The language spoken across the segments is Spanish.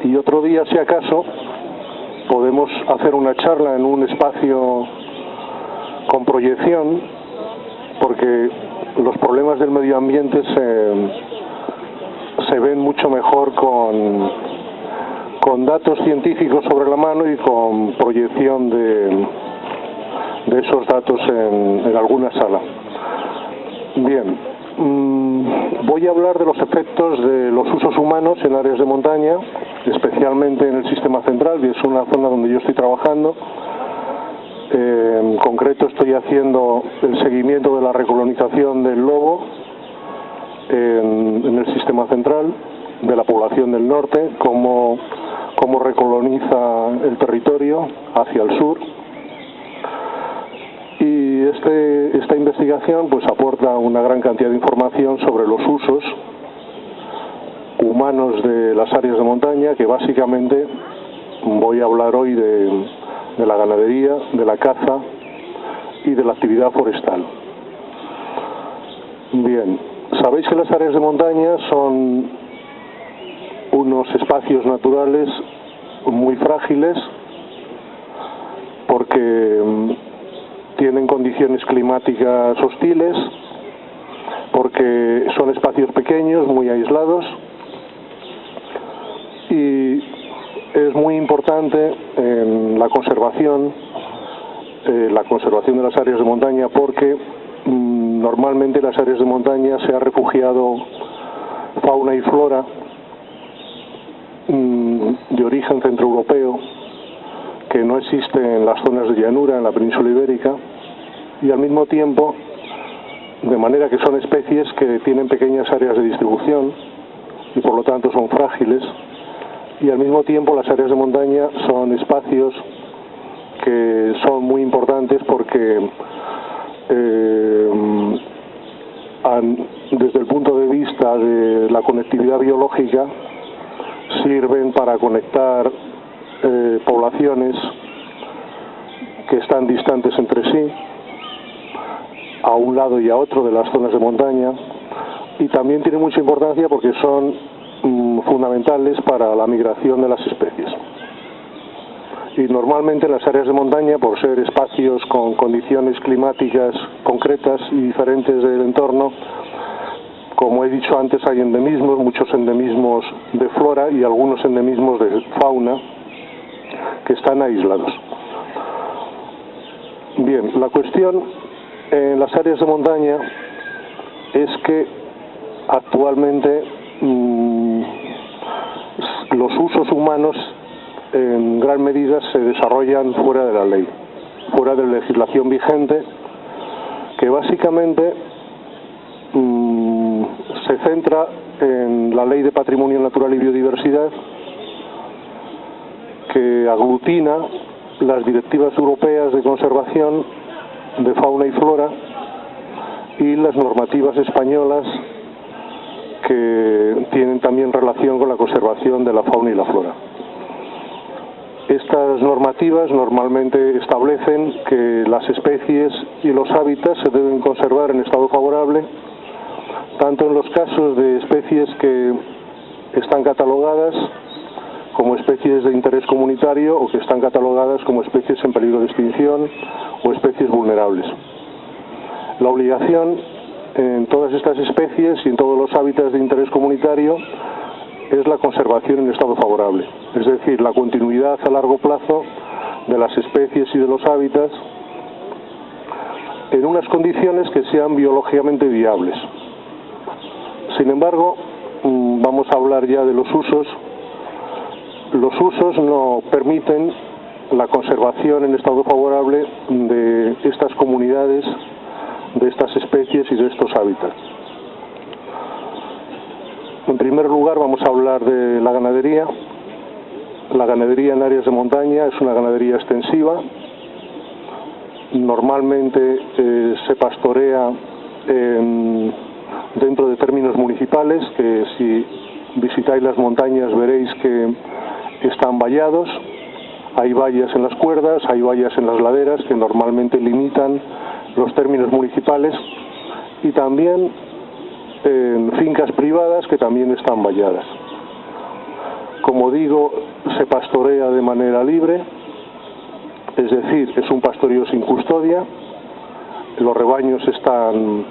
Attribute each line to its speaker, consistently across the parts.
Speaker 1: y otro día, si acaso, podemos hacer una charla en un espacio con proyección, porque los problemas del medio ambiente se ven mucho mejor con datos científicos sobre la mano y con proyección de esos datos en alguna sala. Bien, voy a hablar de los efectos de los usos humanos en áreas de montaña, especialmente en el sistema central, que es una zona donde yo estoy trabajando. En concreto estoy haciendo el seguimiento de la recolonización del lobo en el sistema central, de la población del norte, cómo recoloniza el territorio hacia el sur. Y esta investigación pues aporta una gran cantidad de información sobre los usos humanos de las áreas de montaña, que básicamente voy a hablar hoy de la ganadería, de la caza y de la actividad forestal. Bien, sabéis que las áreas de montaña son unos espacios naturales muy frágiles porque tienen condiciones climáticas hostiles, porque son espacios pequeños, muy aislados, y es muy importante en la conservación de las áreas de montaña, porque normalmente en las áreas de montaña se ha refugiado fauna y flora de origen centroeuropeo que no existe en las zonas de llanura, en la península ibérica, y al mismo tiempo, de manera que son especies que tienen pequeñas áreas de distribución y por lo tanto son frágiles, y al mismo tiempo las áreas de montaña son espacios que son muy importantes porque desde el punto de vista de la conectividad biológica sirven para conectar poblaciones que están distantes entre sí, a un lado y a otro de las zonas de montaña, y también tienen mucha importancia porque son fundamentales para la migración de las especies. Y normalmente las áreas de montaña, por ser espacios con condiciones climáticas concretas y diferentes del entorno, como he dicho antes, hay endemismos, muchos endemismos de flora y algunos endemismos de fauna que están aislados. Bien, la cuestión en las áreas de montaña es que actualmente los usos humanos en gran medida se desarrollan fuera de la ley, fuera de la legislación vigente, que básicamente se centra en la Ley de Patrimonio Natural y Biodiversidad, que aglutina las directivas europeas de conservación de fauna y flora y las normativas españolas que tienen también relación con la conservación de la fauna y la flora. Estas normativas normalmente establecen que las especies y los hábitats se deben conservar en estado favorable, tanto en los casos de especies que están catalogadas como especies de interés comunitario o que están catalogadas como especies en peligro de extinción o especies vulnerables. La obligación en todas estas especies y en todos los hábitats de interés comunitario es la conservación en estado favorable, es decir, la continuidad a largo plazo de las especies y de los hábitats en unas condiciones que sean biológicamente viables. Sin embargo, vamos a hablar ya de los usos. Los usos no permiten la conservación en estado favorable de estas comunidades, de estas especies y de estos hábitats. En primer lugar, vamos a hablar de la ganadería. La ganadería en áreas de montaña es una ganadería extensiva. Normalmente se pastorea dentro de términos municipales, que si visitáis las montañas veréis que están vallados. Hay vallas en las cuerdas, hay vallas en las laderas que normalmente limitan los términos municipales, y también en fincas privadas que también están valladas. como digo, se pastorea de manera libre, es decir, es un pastoreo sin custodia, los rebaños están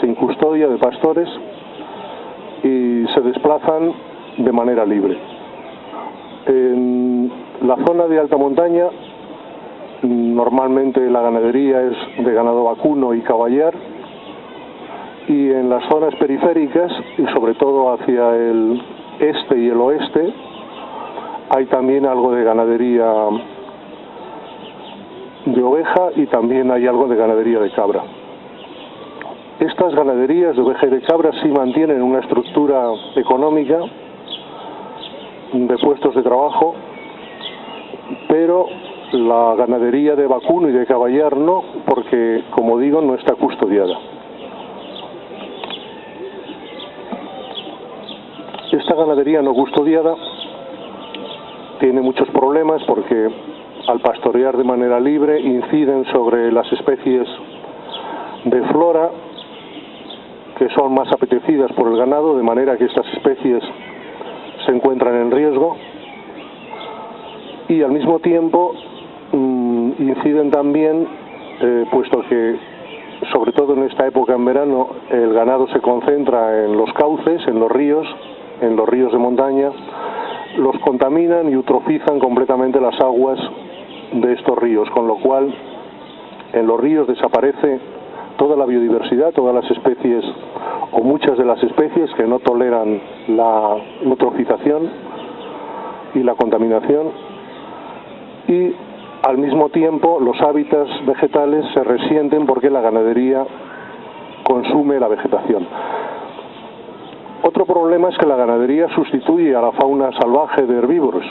Speaker 1: sin custodia de pastores y se desplazan de manera libre. En la zona de alta montaña, normalmente la ganadería es de ganado vacuno y caballar, y en las zonas periféricas, y sobre todo hacia el este y el oeste, hay también algo de ganadería de oveja y también hay algo de ganadería de cabra. Estas ganaderías de oveja y de cabra sí mantienen una estructura económica de puestos de trabajo, pero la ganadería de vacuno y de caballar no, porque, como digo, no está custodiada. Esta ganadería no custodiada tiene muchos problemas porque al pastorear de manera libre inciden sobre las especies de flora que son más apetecidas por el ganado, de manera que estas especies se encuentran en riesgo, y al mismo tiempo inciden también, puesto que sobre todo en esta época en verano el ganado se concentra en los cauces, en los ríos de montaña, los contaminan y eutrofizan completamente las aguas de estos ríos, con lo cual en los ríos desaparece toda la biodiversidad, todas las especies o muchas de las especies que no toleran la eutrofización y la contaminación, y al mismo tiempo los hábitats vegetales se resienten porque la ganadería consume la vegetación. Otro problema es que la ganadería sustituye a la fauna salvaje de herbívoros,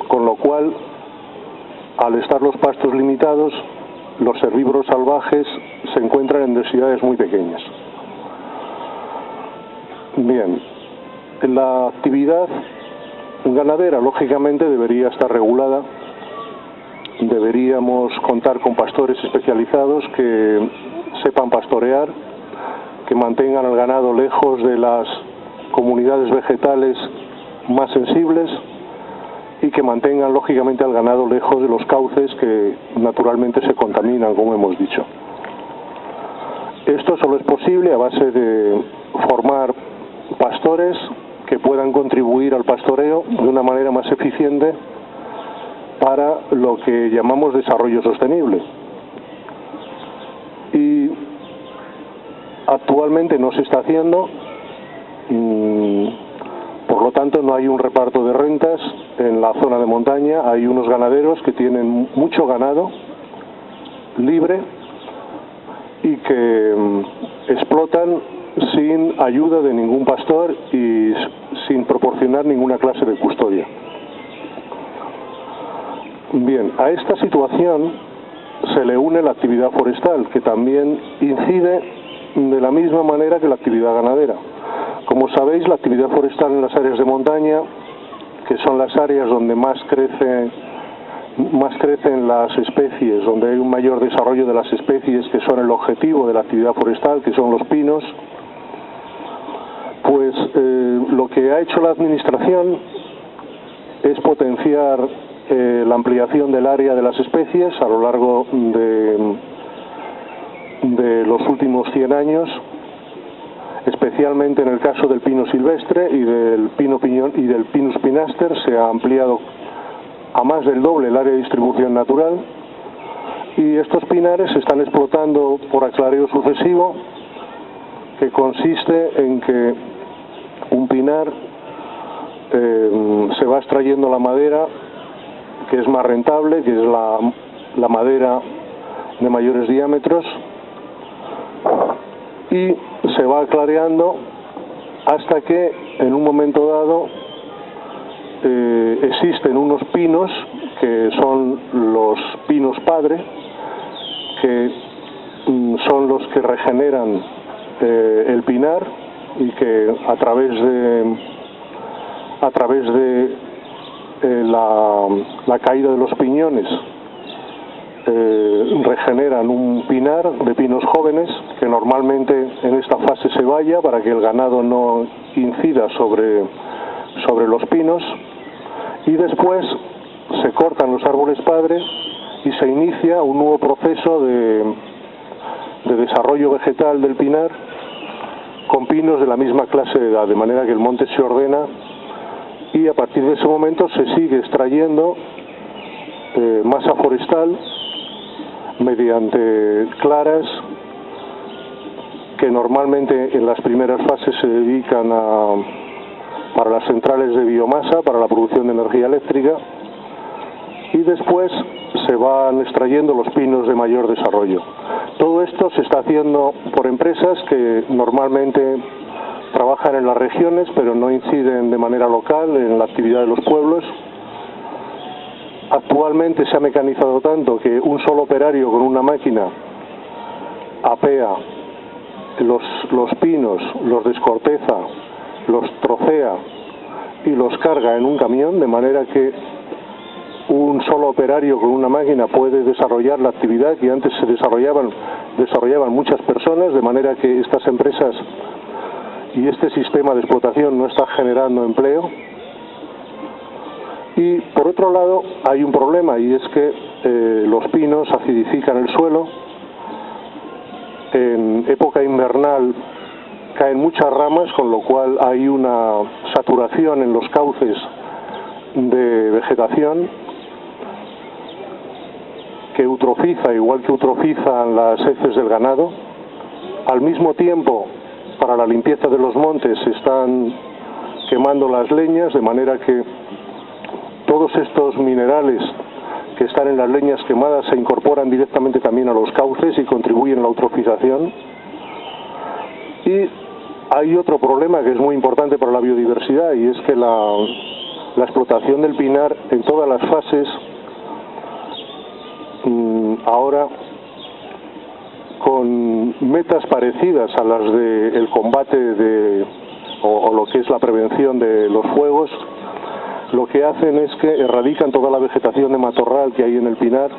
Speaker 1: con lo cual, al estar los pastos limitados, los herbívoros salvajes se encuentran en densidades muy pequeñas. Bien, la actividad ganadera, lógicamente, debería estar regulada. Deberíamos contar con pastores especializados que sepan pastorear, que mantengan al ganado lejos de las comunidades vegetales más sensibles y que mantengan lógicamente al ganado lejos de los cauces que naturalmente se contaminan, como hemos dicho. Esto solo es posible a base de formar pastores que puedan contribuir al pastoreo de una manera más eficiente para lo que llamamos desarrollo sostenible. Y actualmente no se está haciendo, por lo tanto no hay un reparto de rentas en la zona de montaña. Hay unos ganaderos que tienen mucho ganado libre y que explotan sin ayuda de ningún pastor y sin proporcionar ninguna clase de custodia. Bien, a esta situación se le une la actividad forestal, que también incide de la misma manera que la actividad ganadera. Como sabéis, la actividad forestal en las áreas de montaña, que son las áreas donde más crecen las especies, donde hay un mayor desarrollo de las especies que son el objetivo de la actividad forestal, que son los pinos, pues lo que ha hecho la administración es potenciar la ampliación del área de las especies a lo largo de los últimos 100 años, especialmente en el caso del pino silvestre y del pino piñón y del Pinus pinaster. Se ha ampliado a más del doble el área de distribución natural, y estos pinares se están explotando por aclareo sucesivo, que consiste en que un pinar se va extrayendo la madera que es más rentable, que es la madera de mayores diámetros, y se va clareando hasta que en un momento dado existen unos pinos que son los pinos padre, que son los que regeneran el pinar y que a través de la caída de los piñones regeneran un pinar de pinos jóvenes que normalmente en esta fase se valla para que el ganado no incida sobre sobre los pinos, y después se cortan los árboles padre y se inicia un nuevo proceso de desarrollo vegetal del pinar con pinos de la misma clase de edad, de manera que el monte se ordena y a partir de ese momento se sigue extrayendo masa forestal mediante claras que normalmente en las primeras fases se dedican para las centrales de biomasa, para la producción de energía eléctrica, y después se van extrayendo los pinos de mayor desarrollo. Todo esto se está haciendo por empresas que normalmente trabajan en las regiones, pero no inciden de manera local en la actividad de los pueblos. Actualmente se ha mecanizado tanto que un solo operario con una máquina apea los pinos, los descorteza, los trocea y los carga en un camión, de manera que un solo operario con una máquina puede desarrollar la actividad que antes se desarrollaban muchas personas, de manera que estas empresas y este sistema de explotación no está generando empleo. Y por otro lado hay un problema, y es que los pinos acidifican el suelo. En época invernal caen muchas ramas, con lo cual hay una saturación en los cauces de vegetación que eutrofiza, igual que eutrofizan las heces del ganado. Al mismo tiempo, para la limpieza de los montes se están quemando las leñas, de manera que todos estos minerales que están en las leñas quemadas se incorporan directamente también a los cauces y contribuyen a la eutrofización. Y hay otro problema que es muy importante para la biodiversidad, y es que la explotación del pinar en todas las fases ahora, con metas parecidas a las del combate o lo que es la prevención de los fuegos, lo que hacen es que erradican toda la vegetación de matorral que hay en el pinar,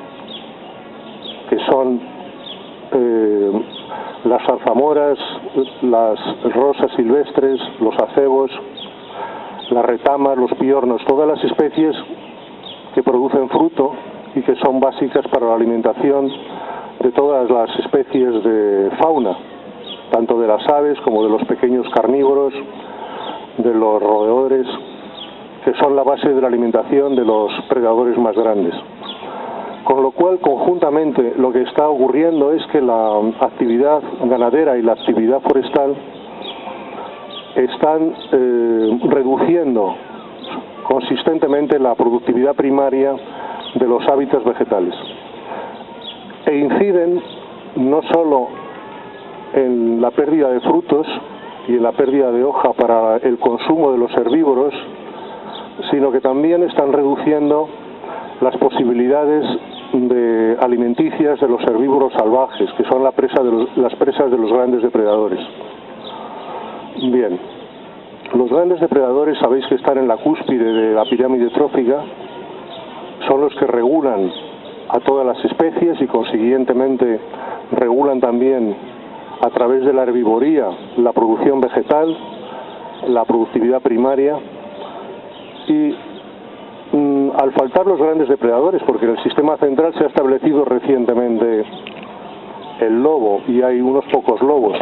Speaker 1: que son las zarzamoras, las rosas silvestres, los acebos, las retamas, los piornos, todas las especies que producen fruto y que son básicas para la alimentación de todas las especies de fauna, tanto de las aves como de los pequeños carnívoros, de los roedores, que son la base de la alimentación de los predadores más grandes. Con lo cual, conjuntamente, lo que está ocurriendo es que la actividad ganadera y la actividad forestal están reduciendo consistentemente la productividad primaria de los hábitats vegetales e inciden no solo en la pérdida de frutos y en la pérdida de hoja para el consumo de los herbívoros, sino que también están reduciendo las posibilidades de alimenticias de los herbívoros salvajes, que son las presas de los grandes depredadores. Bien, los grandes depredadores sabéis que están en la cúspide de la pirámide trófica, son los que regulan a todas las especies y consiguientemente regulan también a través de la herbivoría la producción vegetal, la productividad primaria. Y al faltar los grandes depredadores, porque en el sistema central se ha establecido recientemente el lobo y hay unos pocos lobos,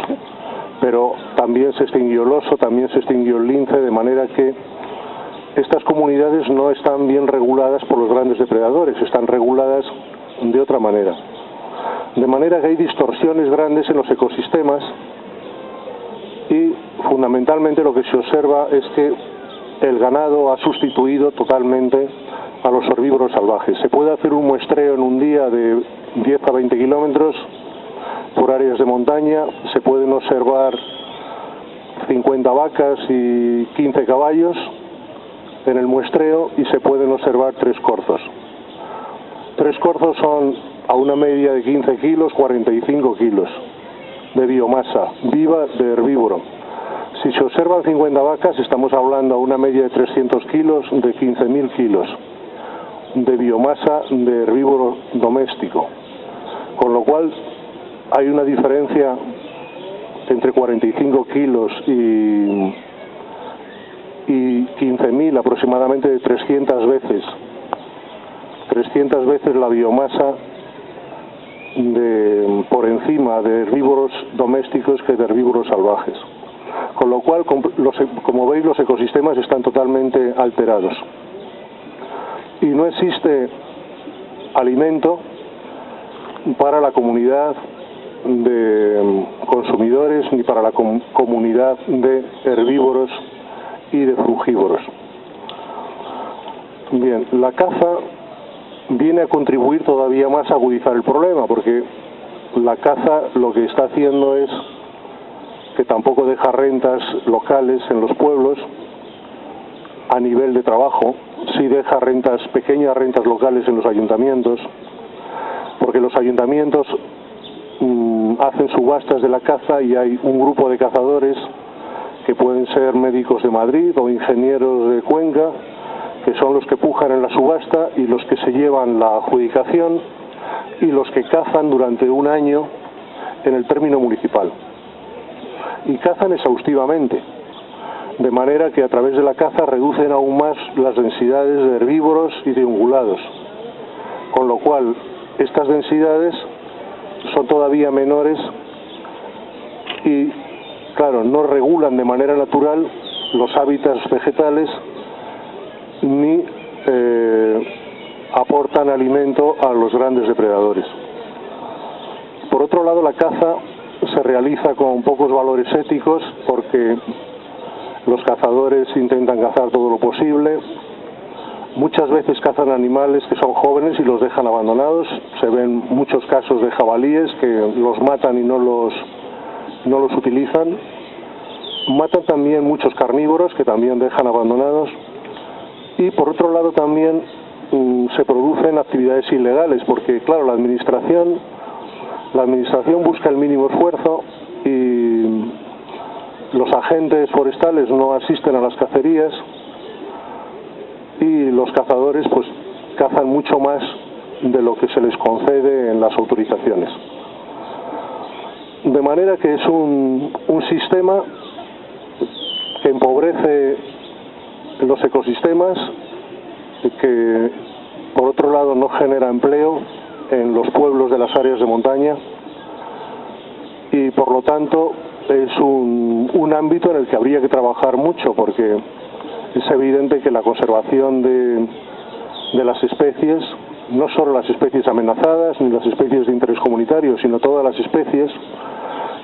Speaker 1: pero también se extinguió el oso, también se extinguió el lince, de manera que estas comunidades no están bien reguladas por los grandes depredadores, están reguladas de otra manera. De manera que hay distorsiones grandes en los ecosistemas y fundamentalmente lo que se observa es que el ganado ha sustituido totalmente a los herbívoros salvajes. Se puede hacer un muestreo en un día de 10 a 20 kilómetros por áreas de montaña, se pueden observar 50 vacas y 15 caballos en el muestreo y se pueden observar 3 corzos. 3 corzos son a una media de 15 kilos, 45 kilos de biomasa viva de herbívoro. Si se observan 50 vacas, estamos hablando a una media de 300 kilos, de 15.000 kilos de biomasa de herbívoro doméstico. Con lo cual hay una diferencia entre 45 kilos y y 15.000 aproximadamente de 300 veces. 300 veces la biomasa por encima de herbívoros domésticos que de herbívoros salvajes. Con lo cual, como veis, los ecosistemas están totalmente alterados. Y no existe alimento para la comunidad de consumidores ni para la comunidad de herbívoros y de frugívoros. Bien, la caza viene a contribuir todavía más a agudizar el problema, porque la caza lo que está haciendo es que tampoco deja rentas locales en los pueblos a nivel de trabajo, sí deja pequeñas rentas locales en los ayuntamientos, porque los ayuntamientos hacen subastas de la caza y hay un grupo de cazadores que pueden ser médicos de Madrid o ingenieros de Cuenca, que son los que pujan en la subasta y los que se llevan la adjudicación y los que cazan durante un año en el término municipal. Y cazan exhaustivamente, de manera que a través de la caza reducen aún más las densidades de herbívoros y de ungulados, con lo cual estas densidades son todavía menores y, claro, no regulan de manera natural los hábitats vegetales ni aportan alimento a los grandes depredadores. Por otro lado, la caza se realiza con pocos valores éticos porque los cazadores intentan cazar todo lo posible. Muchas veces cazan animales que son jóvenes y los dejan abandonados. Se ven muchos casos de jabalíes que los matan y no los utilizan. Matan también muchos carnívoros que también dejan abandonados. Y por otro lado también se producen actividades ilegales porque, claro, la administración busca el mínimo esfuerzo y los agentes forestales no asisten a las cacerías y los cazadores pues cazan mucho más de lo que se les concede en las autorizaciones. De manera que es un sistema que empobrece los ecosistemas, que por otro lado no genera empleo en los pueblos de las áreas de montaña y por lo tanto es un ámbito en el que habría que trabajar mucho porque es evidente que la conservación de las especies, no solo las especies amenazadas ni las especies de interés comunitario, sino todas las especies,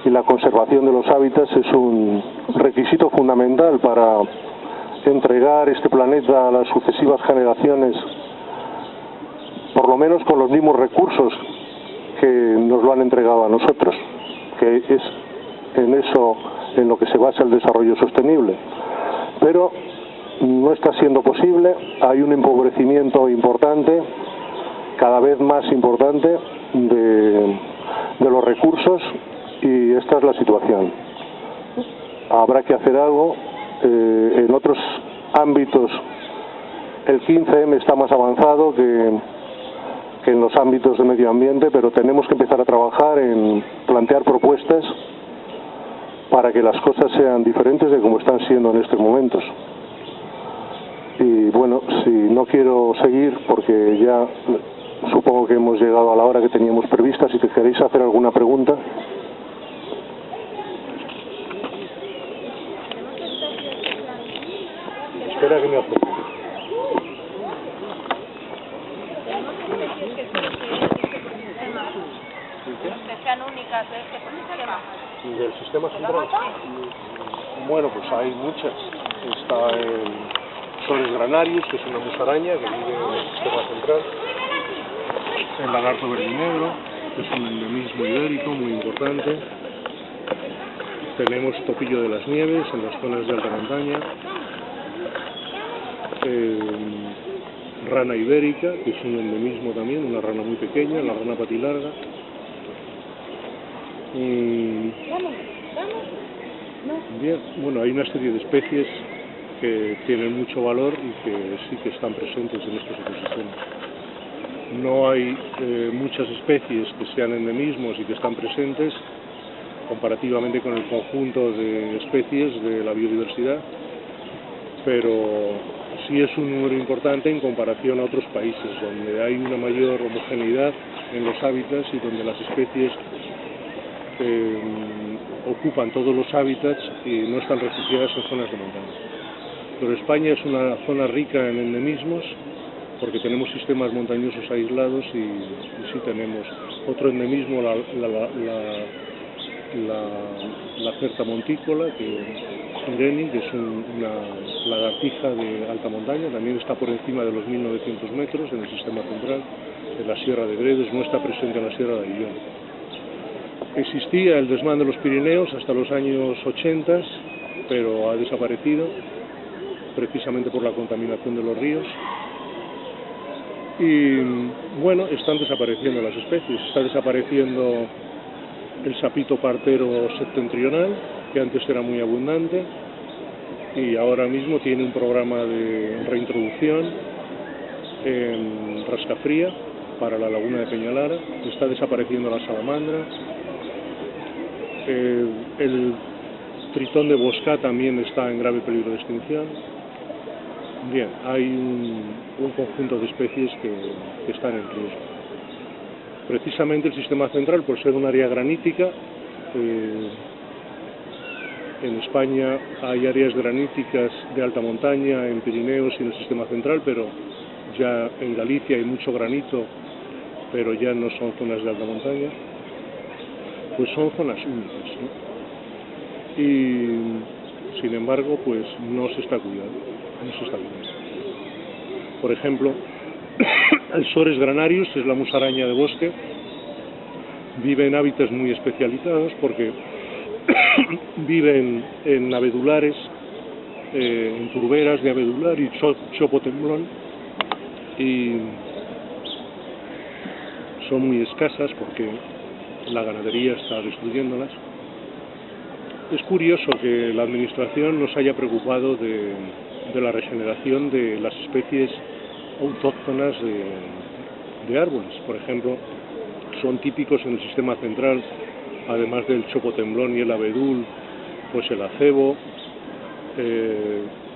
Speaker 1: y la conservación de los hábitats es un requisito fundamental para entregar este planeta a las sucesivas generaciones, por lo menos con los mismos recursos que nos lo han entregado a nosotros, que es en eso en lo que se basa el desarrollo sostenible. Pero no está siendo posible, hay un empobrecimiento importante, cada vez más importante, de los recursos y esta es la situación. Habrá que hacer algo. En otros ámbitos el 15M está más avanzado que en los ámbitos de medio ambiente, pero tenemos que empezar a trabajar en plantear propuestas para que las cosas sean diferentes de como están siendo en estos momentos. Y bueno, si no quiero seguir porque ya supongo que hemos llegado a la hora que teníamos prevista, si te queréis hacer alguna pregunta. Espera que me apunte.
Speaker 2: Que sean únicas de este sistema.
Speaker 1: ¿Del sistema central? Bueno, pues hay muchas. Está el Soles granarius, que es una musaraña que vive en el sistema central. El lagarto verdinegro, que es un endemismo ibérico muy importante. Tenemos topillo de las nieves en las zonas de alta montaña. Rana ibérica, que es un endemismo también, una rana muy pequeña, la rana patilarga. Bien, bueno, hay una serie de especies que tienen mucho valor y que sí que están presentes en estos ecosistemas. No hay muchas especies que sean endemismos y que están presentes comparativamente con el conjunto de especies de la biodiversidad. pero sí es un número importante en comparación a otros países, donde hay una mayor homogeneidad en los hábitats y donde las especies ocupan todos los hábitats y no están refugiadas en zonas de montaña. Pero España es una zona rica en endemismos, porque tenemos sistemas montañosos aislados y sí tenemos otro endemismo, la certa montícola, Irene, que es una lagartija de alta montaña, también está por encima de los 1900 metros en el sistema central, en la Sierra de Gredos, no está presente en la Sierra de Aillón. Existía el desmán de los Pirineos hasta los años 80, pero ha desaparecido, precisamente por la contaminación de los ríos. Y bueno, están desapareciendo las especies, está desapareciendo el sapito partero septentrional, que antes era muy abundante, y ahora mismo tiene un programa de reintroducción en Rascafría para la laguna de Peñalara. Está desapareciendo la salamandra, el tritón de Bosca también está en grave peligro de extinción. Bien, hay un conjunto de especies que están en riesgo. Precisamente el sistema central, por ser un área granítica, en España hay áreas graníticas de alta montaña, en Pirineos y en el sistema central, pero ya en Galicia hay mucho granito, pero ya no son zonas de alta montaña, pues son zonas únicas, ¿no? Y sin embargo, pues no se está cuidando. Por ejemplo, el Sores granarius, es la musaraña de bosque, vive en hábitats muy especializados porque vive en abedulares, en turberas de abedular y chopotemblón, y son muy escasas porque la ganadería está destruyéndolas. Es curioso que la administración no se haya preocupado de la regeneración de las especies autóctonas de árboles. Por ejemplo, son típicos en el sistema central, además del chopotemblón y el abedul, pues el acebo,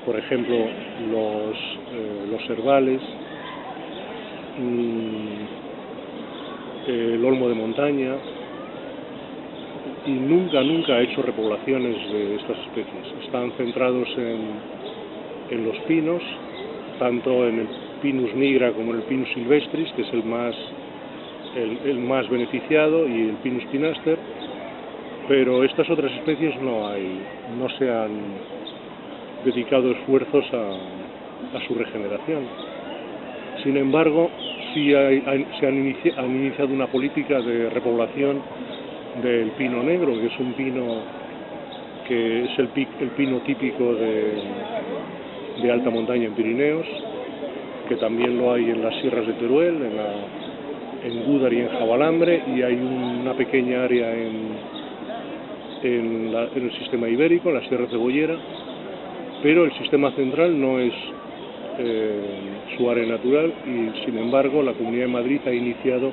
Speaker 1: por ejemplo, los cervales, el olmo de montaña, y nunca ha hecho repoblaciones de estas especies. Están centrados en los pinos, tanto en el Pinus nigra como en el Pinus silvestris, que es el más beneficiado, y el Pinus pinaster, pero estas otras especies no se han dedicado esfuerzos a su regeneración. Sin embargo, sí han iniciado una política de repoblación del pino negro, que es un pino que es el pino típico de alta montaña en Pirineos, que también lo hay en las sierras de Teruel, en Gúdar y en Jabalambre, y hay una pequeña área en el sistema ibérico, en la Sierra Cebollera, pero el sistema central no es su área natural, y sin embargo la Comunidad de Madrid ha iniciado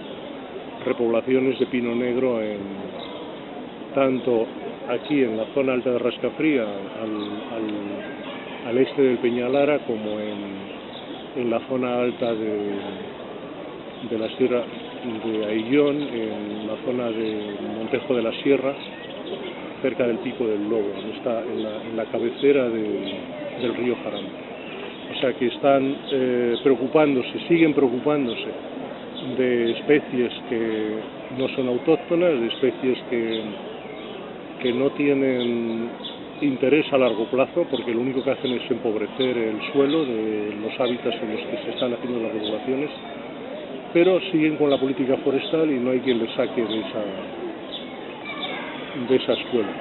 Speaker 1: repoblaciones de pino negro tanto aquí en la zona alta de Rascafría, al este del Peñalara, como en la zona alta de la Sierra de Aillón, en la zona de Montejo de la Sierra, cerca del Pico del Lobo, está en la cabecera del río Jarama. O sea que están siguen preocupándose de especies que no son autóctonas, de especies que no tienen interés a largo plazo, porque lo único que hacen es empobrecer el suelo de los hábitats en los que se están haciendo las regulaciones, pero siguen con la política forestal y no hay quien les saque de esa escuela.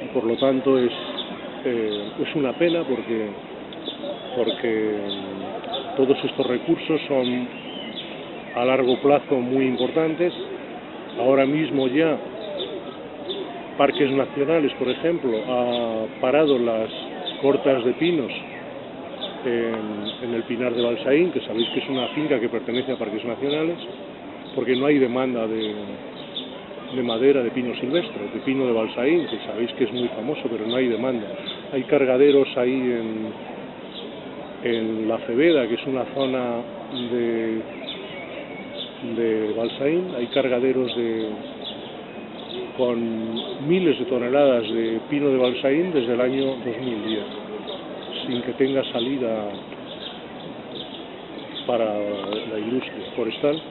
Speaker 1: Y por lo tanto es una pena porque todos estos recursos son a largo plazo muy importantes. Ahora mismo ya Parques Nacionales, por ejemplo, ha parado las cortas de pinos en el Pinar de Balsaín, que sabéis que es una finca que pertenece a Parques Nacionales, porque no hay demanda de madera de pino silvestre, de pino de Balsaín, que sabéis que es muy famoso, pero no hay demanda. Hay cargaderos ahí En la Cebeda, que es una zona de Balsaín, hay cargaderos con miles de toneladas de pino de Balsaín desde el año 2010, sin que tenga salida para la industria forestal.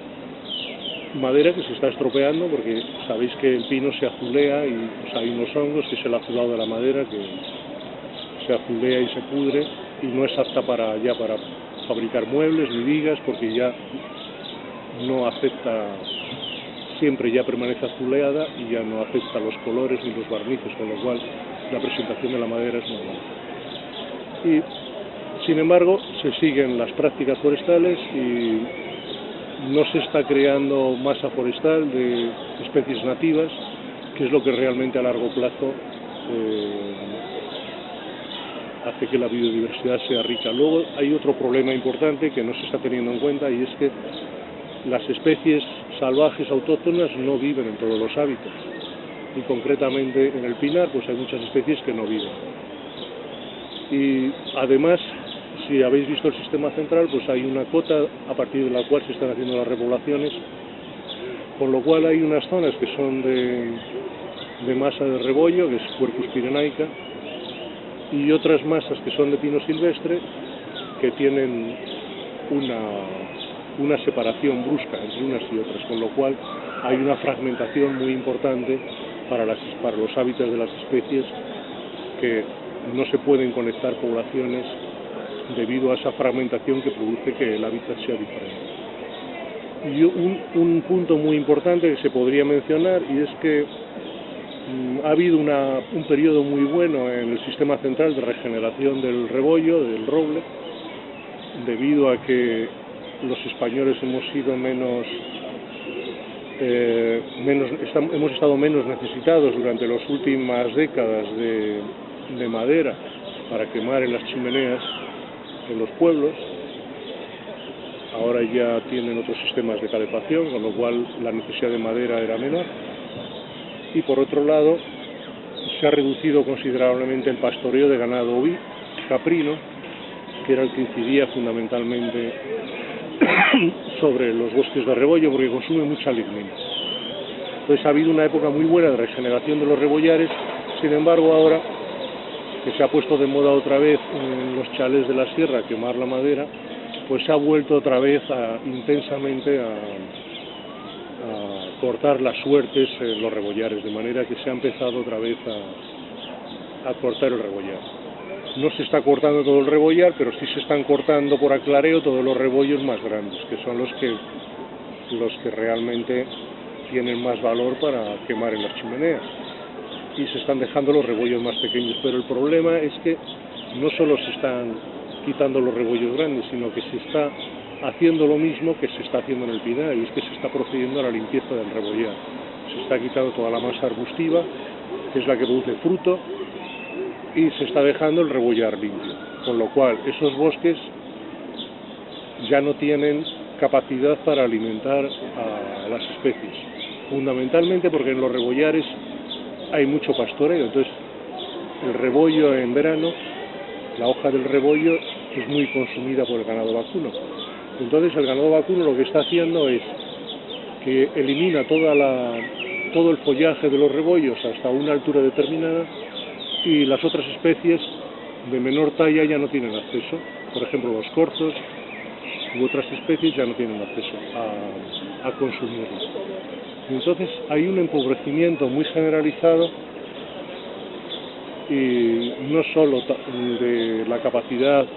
Speaker 1: Madera que se está estropeando porque sabéis que el pino se azulea y pues, hay unos hongos, que es el azulado de la madera, que se azulea y se pudre y no es apta para fabricar muebles ni vigas, porque ya no acepta, siempre ya permanece azuleada y ya no acepta los colores ni los barnices, con lo cual la presentación de la madera es muy mala. Y sin embargo se siguen las prácticas forestales y no se está creando masa forestal de especies nativas, que es lo que realmente a largo plazo hace que la biodiversidad sea rica. Luego hay otro problema importante que no se está teniendo en cuenta, y es que las especies salvajes autóctonas no viven en todos los hábitats, y concretamente en el pinar pues hay muchas especies que no viven. Y además, si habéis visto el sistema central, pues hay una cota a partir de la cual se están haciendo las repoblaciones, con lo cual hay unas zonas que son de masa de rebollo, que es Quercus pyrenaica, y otras masas que son de pino silvestre, que tienen una separación brusca entre unas y otras, con lo cual hay una fragmentación muy importante para los hábitats de las especies, que no se pueden conectar poblaciones debido a esa fragmentación que produce que el hábitat sea diferente. Y un punto muy importante que se podría mencionar, y es que ha habido un periodo muy bueno en el sistema central de regeneración del rebollo, del roble, debido a que los españoles hemos estado menos necesitados durante las últimas décadas de madera para quemar en las chimeneas en los pueblos. Ahora ya tienen otros sistemas de calefacción, con lo cual la necesidad de madera era menor. Y por otro lado, se ha reducido considerablemente el pastoreo de ganado caprino, que era el que incidía fundamentalmente sobre los bosques de rebollo, porque consume mucha lignina. Entonces ha habido una época muy buena de regeneración de los rebollares. Sin embargo, ahora que se ha puesto de moda otra vez en los chalés de la sierra quemar la madera, pues se ha vuelto otra vez intensamente a cortar las suertes en los rebollares, de manera que se ha empezado otra vez a cortar el rebollar. No se está cortando todo el rebollar, pero sí se están cortando por aclareo todos los rebollos más grandes, que son los que realmente tienen más valor para quemar en las chimeneas, y se están dejando los rebollos más pequeños. Pero el problema es que no solo se están quitando los rebollos grandes, sino que se está haciendo lo mismo que se está haciendo en el pinar, y es que se está procediendo a la limpieza del rebollar. Se está quitando toda la masa arbustiva, que es la que produce fruto, y se está dejando el rebollar limpio, con lo cual esos bosques ya no tienen capacidad para alimentar a las especies, fundamentalmente porque en los rebollares hay mucho pastoreo. Entonces el rebollo en verano, la hoja del rebollo es muy consumida por el ganado vacuno. Entonces el ganado vacuno lo que está haciendo es que elimina todo el follaje de los rebollos hasta una altura determinada, y las otras especies de menor talla ya no tienen acceso. Por ejemplo, los corzos u otras especies ya no tienen acceso a consumirlo. Entonces hay un empobrecimiento muy generalizado, y no solo de la capacidad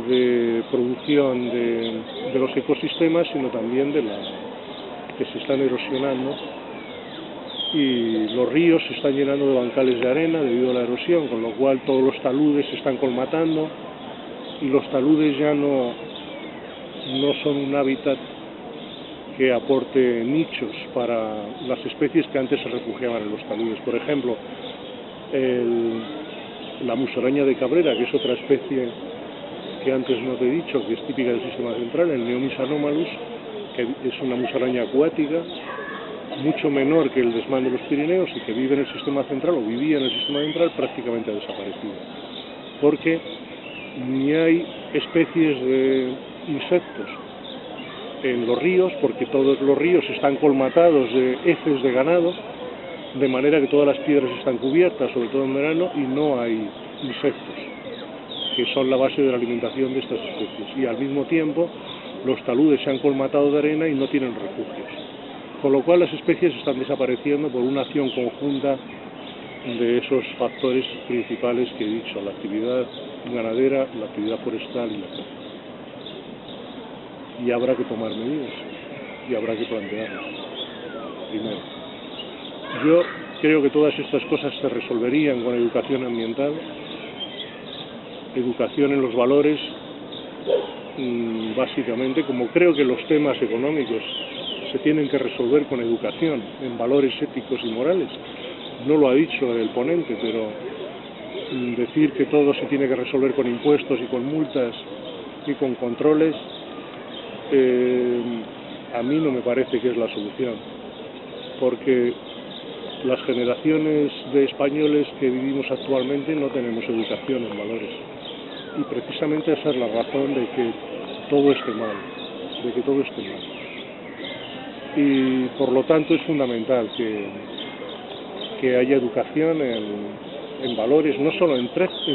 Speaker 1: de producción de los ecosistemas, sino también que se están erosionando, y los ríos se están llenando de bancales de arena debido a la erosión, con lo cual todos los taludes se están colmatando, y los taludes ya no son un hábitat que aporte nichos para las especies que antes se refugiaban en los taludes. Por ejemplo, la musaraña de Cabrera, que es otra especie que antes no te he dicho, que es típica del sistema central, el Neomys anomalus, que es una musaraña acuática, mucho menor que el desmán de los Pirineos, y que vive en el sistema central, o vivía en el sistema central, prácticamente ha desaparecido, porque ni hay especies de insectos en los ríos, porque todos los ríos están colmatados de heces de ganado, de manera que todas las piedras están cubiertas, sobre todo en verano, y no hay insectos, que son la base de la alimentación de estas especies. Y al mismo tiempo, los taludes se han colmatado de arena y no tienen refugios. Con lo cual las especies están desapareciendo por una acción conjunta de esos factores principales que he dicho, la actividad ganadera, la actividad forestal y la caza. Y habrá que tomar medidas, y habrá que plantearlas. Primero, yo creo que todas estas cosas se resolverían con educación ambiental, educación en los valores, básicamente, como creo que los temas económicos se tienen que resolver con educación en valores éticos y morales. No lo ha dicho el ponente, pero decir que todo se tiene que resolver con impuestos y con multas y con controles, a mí no me parece que es la solución, porque las generaciones de españoles que vivimos actualmente no tenemos educación en valores, y precisamente esa es la razón de que todo esté mal, y por lo tanto es fundamental que haya educación en valores, no solo en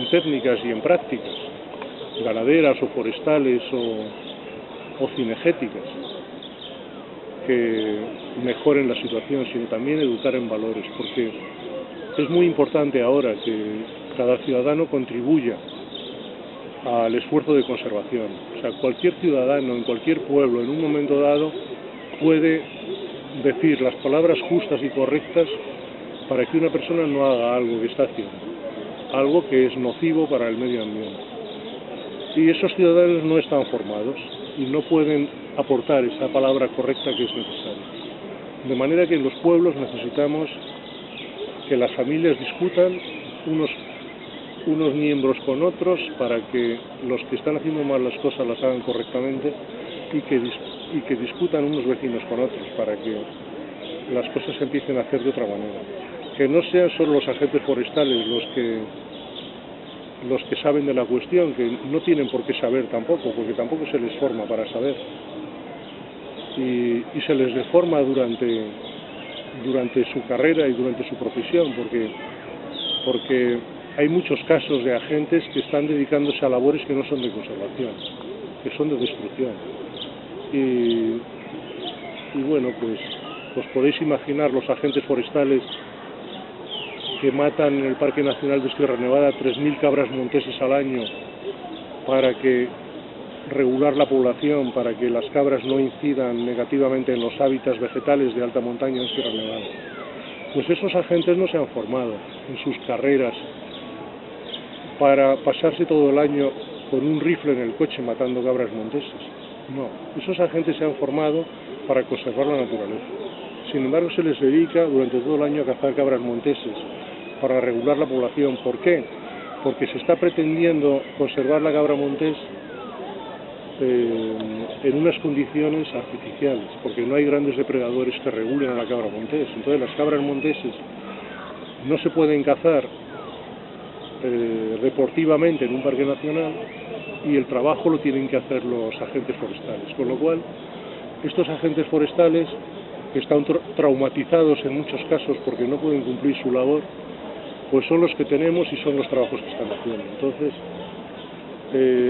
Speaker 1: técnicas y en prácticas ganaderas o forestales o cinegéticas que mejoren la situación, sino también educar en valores, porque es muy importante ahora que cada ciudadano contribuya al esfuerzo de conservación. O sea, cualquier ciudadano en cualquier pueblo en un momento dado puede decir las palabras justas y correctas para que una persona no haga algo que está haciendo, algo que es nocivo para el medio ambiente. Y esos ciudadanos no están formados y no pueden aportar esa palabra correcta que es necesaria. De manera que en los pueblos necesitamos que las familias discutan unos miembros con otros para que los que están haciendo mal las cosas las hagan correctamente, y que discutan unos vecinos con otros para que las cosas se empiecen a hacer de otra manera. Que no sean solo los agentes forestales los que saben de la cuestión, que no tienen por qué saber tampoco, porque tampoco se les forma para saber. Y se les deforma durante su carrera y durante su profesión, porque hay muchos casos de agentes que están dedicándose a labores que no son de conservación, que son de destrucción. Y bueno, pues os podéis imaginar los agentes forestales que matan en el Parque Nacional de Sierra Nevada 3.000 cabras monteses al año para regular la población, para que las cabras no incidan negativamente en los hábitats vegetales de alta montaña en Sierra Nevada. Pues esos agentes no se han formado en sus carreras para pasarse todo el año con un rifle en el coche matando cabras monteses. No, esos agentes se han formado para conservar la naturaleza. Sin embargo, se les dedica durante todo el año a cazar cabras monteses para regular la población. ¿Por qué? Porque se está pretendiendo conservar la cabra montés en unas condiciones artificiales, porque no hay grandes depredadores que regulen a la cabra montés. Entonces las cabras monteses no se pueden cazar deportivamente en un parque nacional, y el trabajo lo tienen que hacer los agentes forestales, con lo cual estos agentes forestales, que están traumatizados en muchos casos porque no pueden cumplir su labor, pues son los que tenemos y son los trabajos que están haciendo. Entonces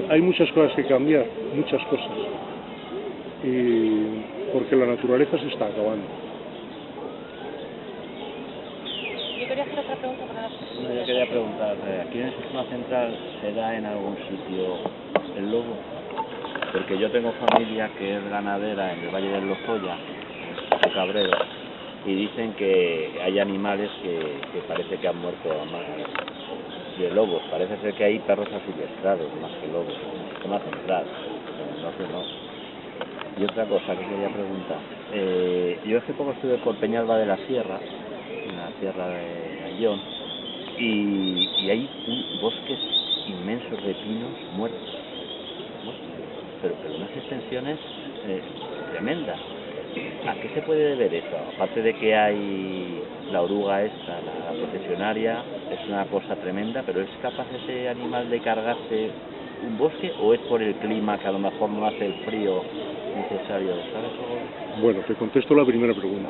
Speaker 1: hay muchas cosas que cambiar, muchas cosas, porque la naturaleza se está acabando.
Speaker 2: Yo quería hacer otra pregunta para las personas.
Speaker 3: Yo quería preguntar, ¿aquí en el sistema central se da en algún sitio el lobo? Porque yo tengo familia que es ganadera en el Valle del Lozoya, en Cabrero, y dicen que hay animales que parece que han muerto de lobos. Parece ser que hay perros asilvestrados más que lobos, zona central, no sé, no. Y otra cosa que quería preguntar, yo hace poco estuve por Peñalba de la Sierra, en la Sierra de Ayllón, y hay bosques inmensos de pinos muertos, pero unas extensiones tremendas. ¿A qué se puede deber eso? Aparte de que hay la oruga esta, la procesionaria, es una cosa tremenda, pero ¿es capaz ese animal de cargarse un bosque o es por el clima que a lo mejor no hace el frío necesario? ¿Sabes algo?
Speaker 4: Bueno, te contesto la primera pregunta.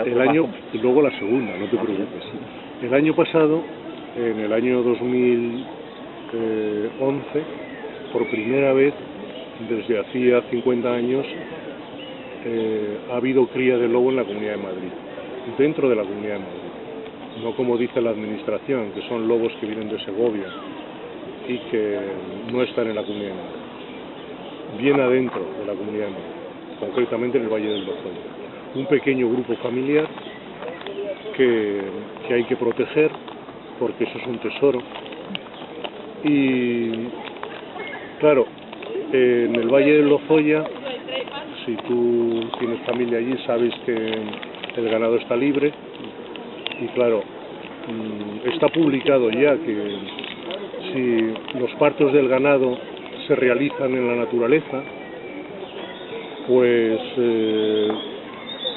Speaker 4: El año, y luego la segunda, no te preocupes. El año pasado, en el año 2011, por primera vez desde hacía 50 años, ha habido cría de lobo en la Comunidad de Madrid, dentro de la Comunidad de Madrid. No como dice la administración, que son lobos que vienen de Segovia y que no están en la Comunidad de Madrid. Bien adentro de la Comunidad de Madrid, concretamente en el Valle del Lozoya. Un pequeño grupo familiar que hay que proteger, porque eso es un tesoro. Y claro, en el Valle del Lozoya, si tú tienes familia allí, sabes que el ganado está libre. Y claro, está publicado ya que si los partos del ganado se realizan en la naturaleza, pues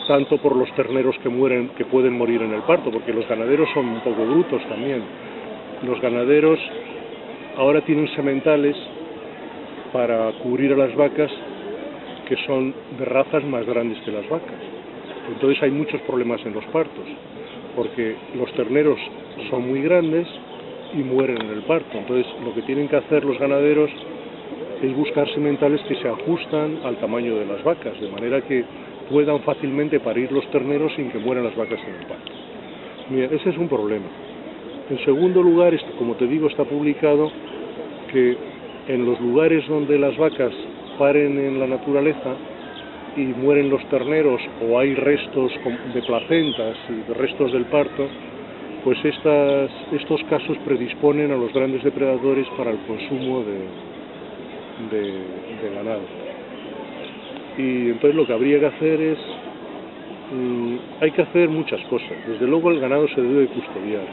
Speaker 4: tanto por los terneros que mueren, que pueden morir en el parto, porque los ganaderos son un poco brutos también. Los ganaderos ahora tienen sementales para cubrir a las vacas que son de razas más grandes que las vacas. Entonces hay muchos problemas en los partos, porque los terneros son muy grandes y mueren en el parto. Entonces lo que tienen que hacer los ganaderos es buscar sementales que se ajustan al tamaño de las vacas, de manera que puedan fácilmente parir los terneros sin que mueran las vacas en el parto. Mira, ese es un problema. En segundo lugar, como te digo, está publicado que en los lugares donde las vacas paren en la naturaleza y mueren los terneros, o hay restos de placentas y restos del parto, pues estos casos predisponen a los grandes depredadores para el consumo de ganado. Y entonces lo que habría que hacer es, hay que hacer muchas cosas. Desde luego el ganado se debe custodiar.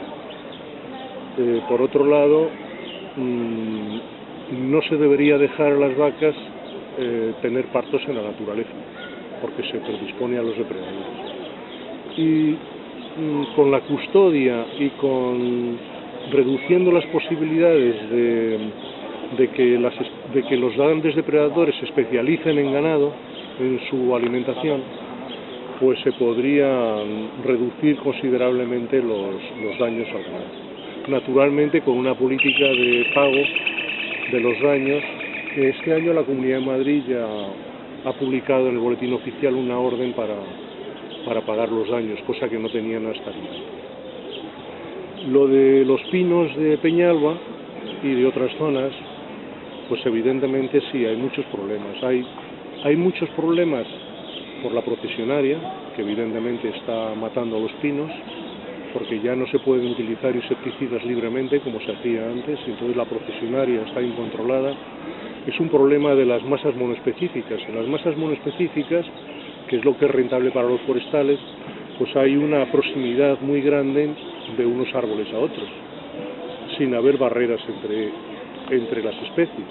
Speaker 4: Por otro lado, no se debería dejar a las vacas tener partos en la naturaleza, porque se predispone a los depredadores. Y con la custodia y con reduciendo las posibilidades de que los grandes depredadores se especialicen en ganado, en su alimentación, pues se podrían reducir considerablemente los daños al ganado. Naturalmente con una política de pago de los daños, que este año la Comunidad de Madrid ya ha publicado en el boletín oficial una orden para pagar los daños, cosa que no tenían hasta el momento. Lo de los pinos de Peñalba y de otras zonas, pues evidentemente sí, hay muchos problemas. Hay muchos problemas por la procesionaria, que evidentemente está matando a los pinos, porque ya no se pueden utilizar insecticidas libremente como se hacía antes, y entonces la procesionaria está incontrolada. Es un problema de las masas monoespecíficas. En las masas monoespecíficas, que es lo que es rentable para los forestales, pues hay una proximidad muy grande de unos árboles a otros, sin haber barreras entre las especies.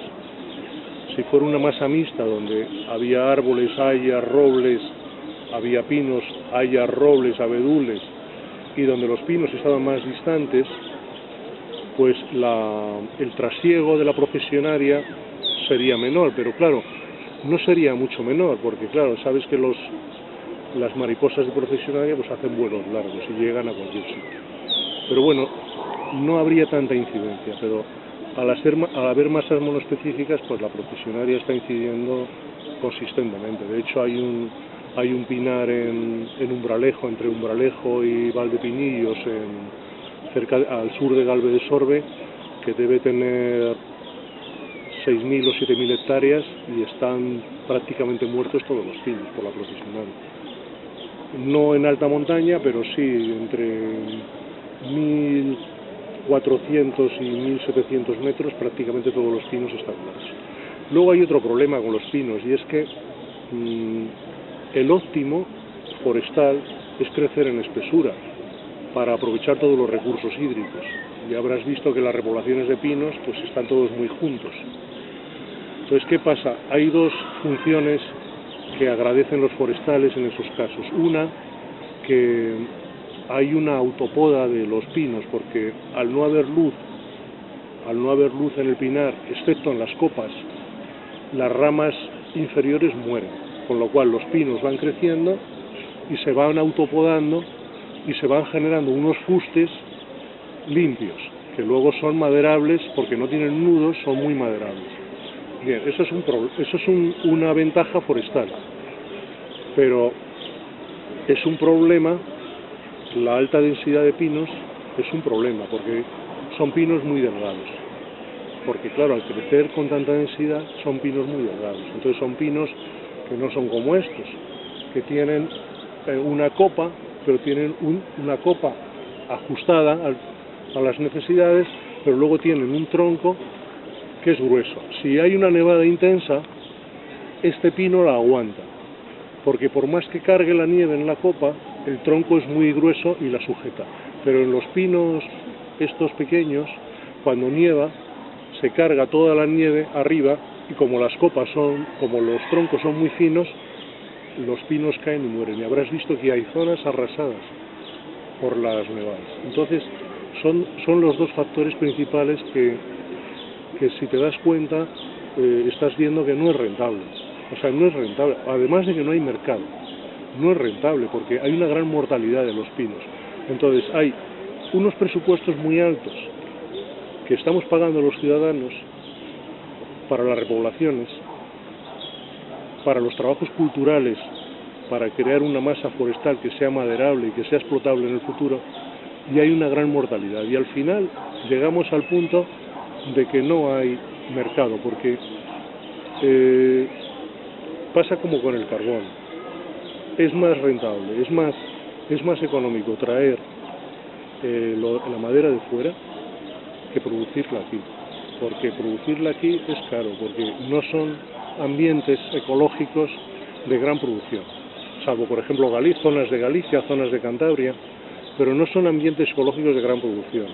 Speaker 4: Si fuera una masa mixta donde había árboles, hayas, robles, había pinos, hayas, robles, abedules, y donde los pinos estaban más distantes, pues el trasiego de la procesionaria sería menor, pero claro, no sería mucho menor, porque claro, sabes que las mariposas de procesionaria pues hacen vuelos largos y llegan a cualquier sitio. Pero bueno, no habría tanta incidencia, pero al haber masas monoespecíficas, pues la procesionaria está incidiendo consistentemente. De hecho, hay un pinar en Umbralejo, entre Umbralejo y Valdepinillos, al sur de Galve de Sorbe, que debe tener 6.000 o 7.000 hectáreas y están prácticamente muertos todos los pinos por la procesionaria. No en alta montaña, pero sí entre 1.400 y 1.700 metros prácticamente todos los pinos están muertos. Luego hay otro problema con los pinos, y es que el óptimo forestal es crecer en espesura para aprovechar todos los recursos hídricos. Ya habrás visto que las repoblaciones de pinos pues están todos muy juntos. Entonces, ¿qué pasa? Hay dos funciones que agradecen los forestales en esos casos. Una, que hay una autopoda de los pinos, porque al no haber luz al no haber luz en el pinar, excepto en las copas, las ramas inferiores mueren, con lo cual los pinos van creciendo y se van autopodando y se van generando unos fustes limpios, que luego son maderables porque no tienen nudos, son muy maderables. Bien, eso es una ventaja forestal, pero es un problema, la alta densidad de pinos es un problema, porque son pinos muy delgados, porque claro, al crecer con tanta densidad son pinos muy delgados, entonces son pinos que no son como estos, que tienen una copa, pero tienen una copa ajustada a las necesidades, pero luego tienen un tronco que es grueso. Si hay una nevada intensa, este pino la aguanta, porque por más que cargue la nieve en la copa, el tronco es muy grueso y la sujeta. Pero en los pinos estos pequeños, cuando nieva, se carga toda la nieve arriba y como las copas como los troncos son muy finos, los pinos caen y mueren. Y habrás visto que hay zonas arrasadas por las nevadas. Entonces, son los dos factores principales que si te das cuenta, estás viendo que no es rentable. O sea, no es rentable, además de que no hay mercado. No es rentable porque hay una gran mortalidad de los pinos. Entonces, hay unos presupuestos muy altos que estamos pagando los ciudadanos para las repoblaciones, para los trabajos culturales, para crear una masa forestal que sea maderable y que sea explotable en el futuro, y hay una gran mortalidad. Y al final llegamos al punto de que no hay mercado, porque pasa como con el carbón. Es más rentable, es más económico traer la madera de fuera que producirla aquí, porque producirla aquí es caro, porque no son ambientes ecológicos de gran producción, salvo por ejemplo zonas de Galicia, zonas de Cantabria, pero no son ambientes ecológicos de gran producción,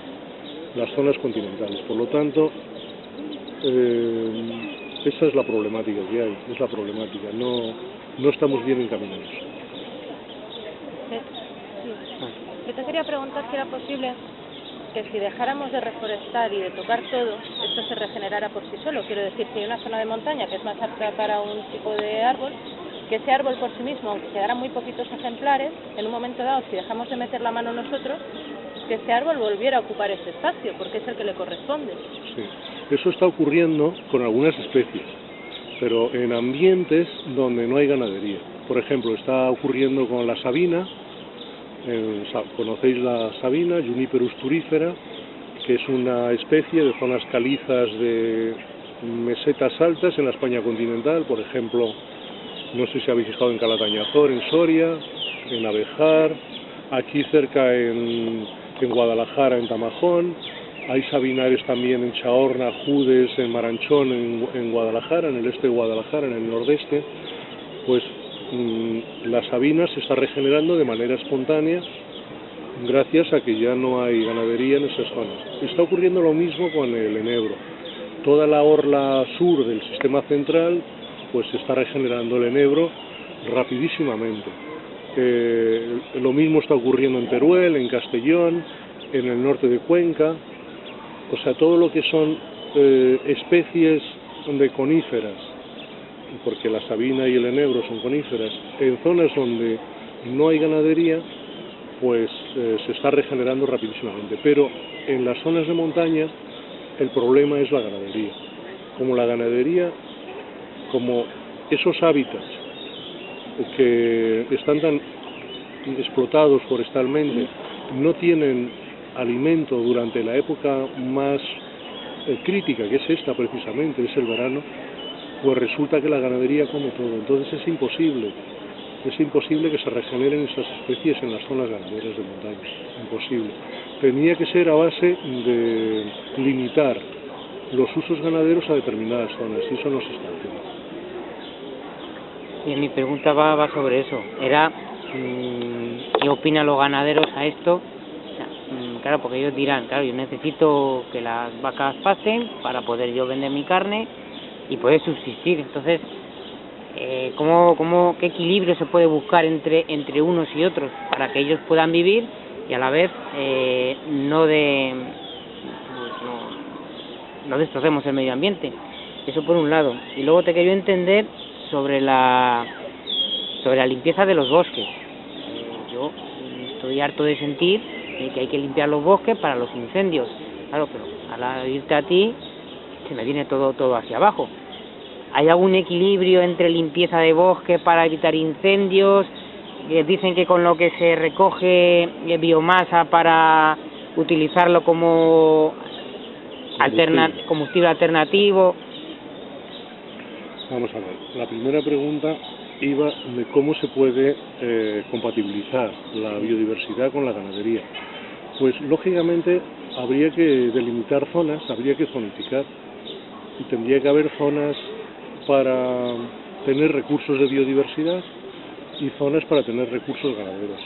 Speaker 4: las zonas continentales. Por lo tanto, esa es la problemática que hay, es la problemática, no estamos bien encaminados.
Speaker 2: Yo te quería preguntar si era posible que si dejáramos de reforestar y de tocar todo, esto se regenerara por sí solo. Quiero decir, si hay una zona de montaña que es más apta para un tipo de árbol, que ese árbol por sí mismo, aunque quedaran muy poquitos ejemplares, en un momento dado, si dejamos de meter la mano nosotros, que ese árbol volviera a ocupar ese espacio, porque es el que le corresponde.
Speaker 4: Sí, eso está ocurriendo con algunas especies, pero en ambientes donde no hay ganadería. Por ejemplo, está ocurriendo con la sabina. Conocéis la sabina, Juniperus turífera, que es una especie de zonas calizas de mesetas altas en la España continental. Por ejemplo, no sé si habéis fijado en Calatañazor, en Soria, en Abejar, aquí cerca en Guadalajara, en Tamajón. Hay sabinares también en Chaorna, Judes, en Maranchón, en Guadalajara, en el este de Guadalajara, en el nordeste. Pues la sabina se está regenerando de manera espontánea gracias a que ya no hay ganadería en esas zonas. Está ocurriendo lo mismo con el enebro. Toda la orla sur del sistema central pues se está regenerando el enebro rapidísimamente. Lo mismo está ocurriendo en Teruel, en Castellón, en el norte de Cuenca. O sea, todo lo que son especies de coníferas, porque la sabina y el enebro son coníferas, en zonas donde no hay ganadería, pues se está regenerando rapidísimamente. Pero en las zonas de montaña el problema es la ganadería. Como esos hábitats que están tan explotados forestalmente no tienen alimento durante la época más crítica, que es esta precisamente, es el verano, pues resulta que la ganadería come todo. Entonces es imposible que se regeneren esas especies en las zonas ganaderas de montaña, imposible. Tenía que ser a base de limitar los usos ganaderos a determinadas zonas, y eso no se está haciendo.
Speaker 5: Y mi pregunta va sobre eso, era ¿qué opinan los ganaderos a esto? Claro, porque ellos dirán, claro, yo necesito que las vacas pasten para poder yo vender mi carne y poder subsistir. Entonces, ¿qué equilibrio se puede buscar entre unos y otros para que ellos puedan vivir y a la vez no destrocemos el medio ambiente. Eso por un lado. Y luego te quería entender sobre la limpieza de los bosques. Yo estoy harto de sentir que hay que limpiar los bosques para los incendios. Claro, pero al irte a ti se me viene todo hacia abajo. ¿Hay algún equilibrio entre limpieza de bosque para evitar incendios? Dicen que con lo que se recoge biomasa para utilizarlo como combustible alternativo.
Speaker 4: Vamos a ver, la primera pregunta iba de cómo se puede compatibilizar la biodiversidad con la ganadería. Pues lógicamente habría que delimitar zonas, habría que zonificar, y tendría que haber zonas para tener recursos de biodiversidad y zonas para tener recursos ganaderos.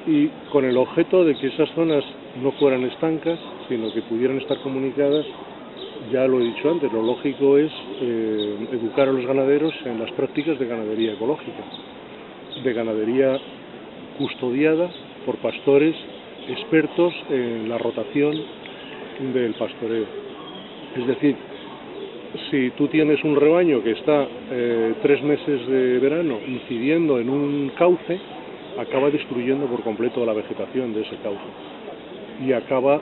Speaker 4: Y con el objeto de que esas zonas no fueran estancas, sino que pudieran estar comunicadas. Ya lo he dicho antes, lo lógico es educar a los ganaderos en las prácticas de ganadería ecológica, de ganadería custodiada por pastores expertos en la rotación del pastoreo. Es decir, si tú tienes un rebaño que está 3 meses de verano incidiendo en un cauce, acaba destruyendo por completo la vegetación de ese cauce y acaba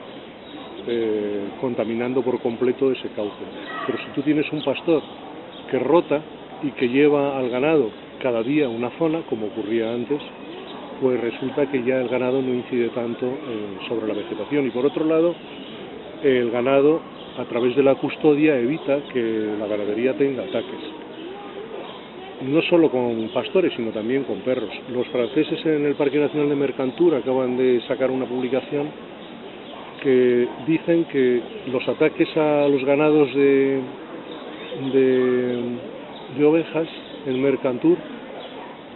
Speaker 4: contaminando por completo ese cauce. Pero si tú tienes un pastor que rota y que lleva al ganado cada día a una zona, como ocurría antes, pues resulta que ya el ganado no incide tanto sobre la vegetación. Y por otro lado, el ganado, a través de la custodia, evita que la ganadería tenga ataques. No solo con pastores, sino también con perros. Los franceses en el Parque Nacional de Mercantour acaban de sacar una publicación que dicen que los ataques a los ganados de ovejas en Mercantour,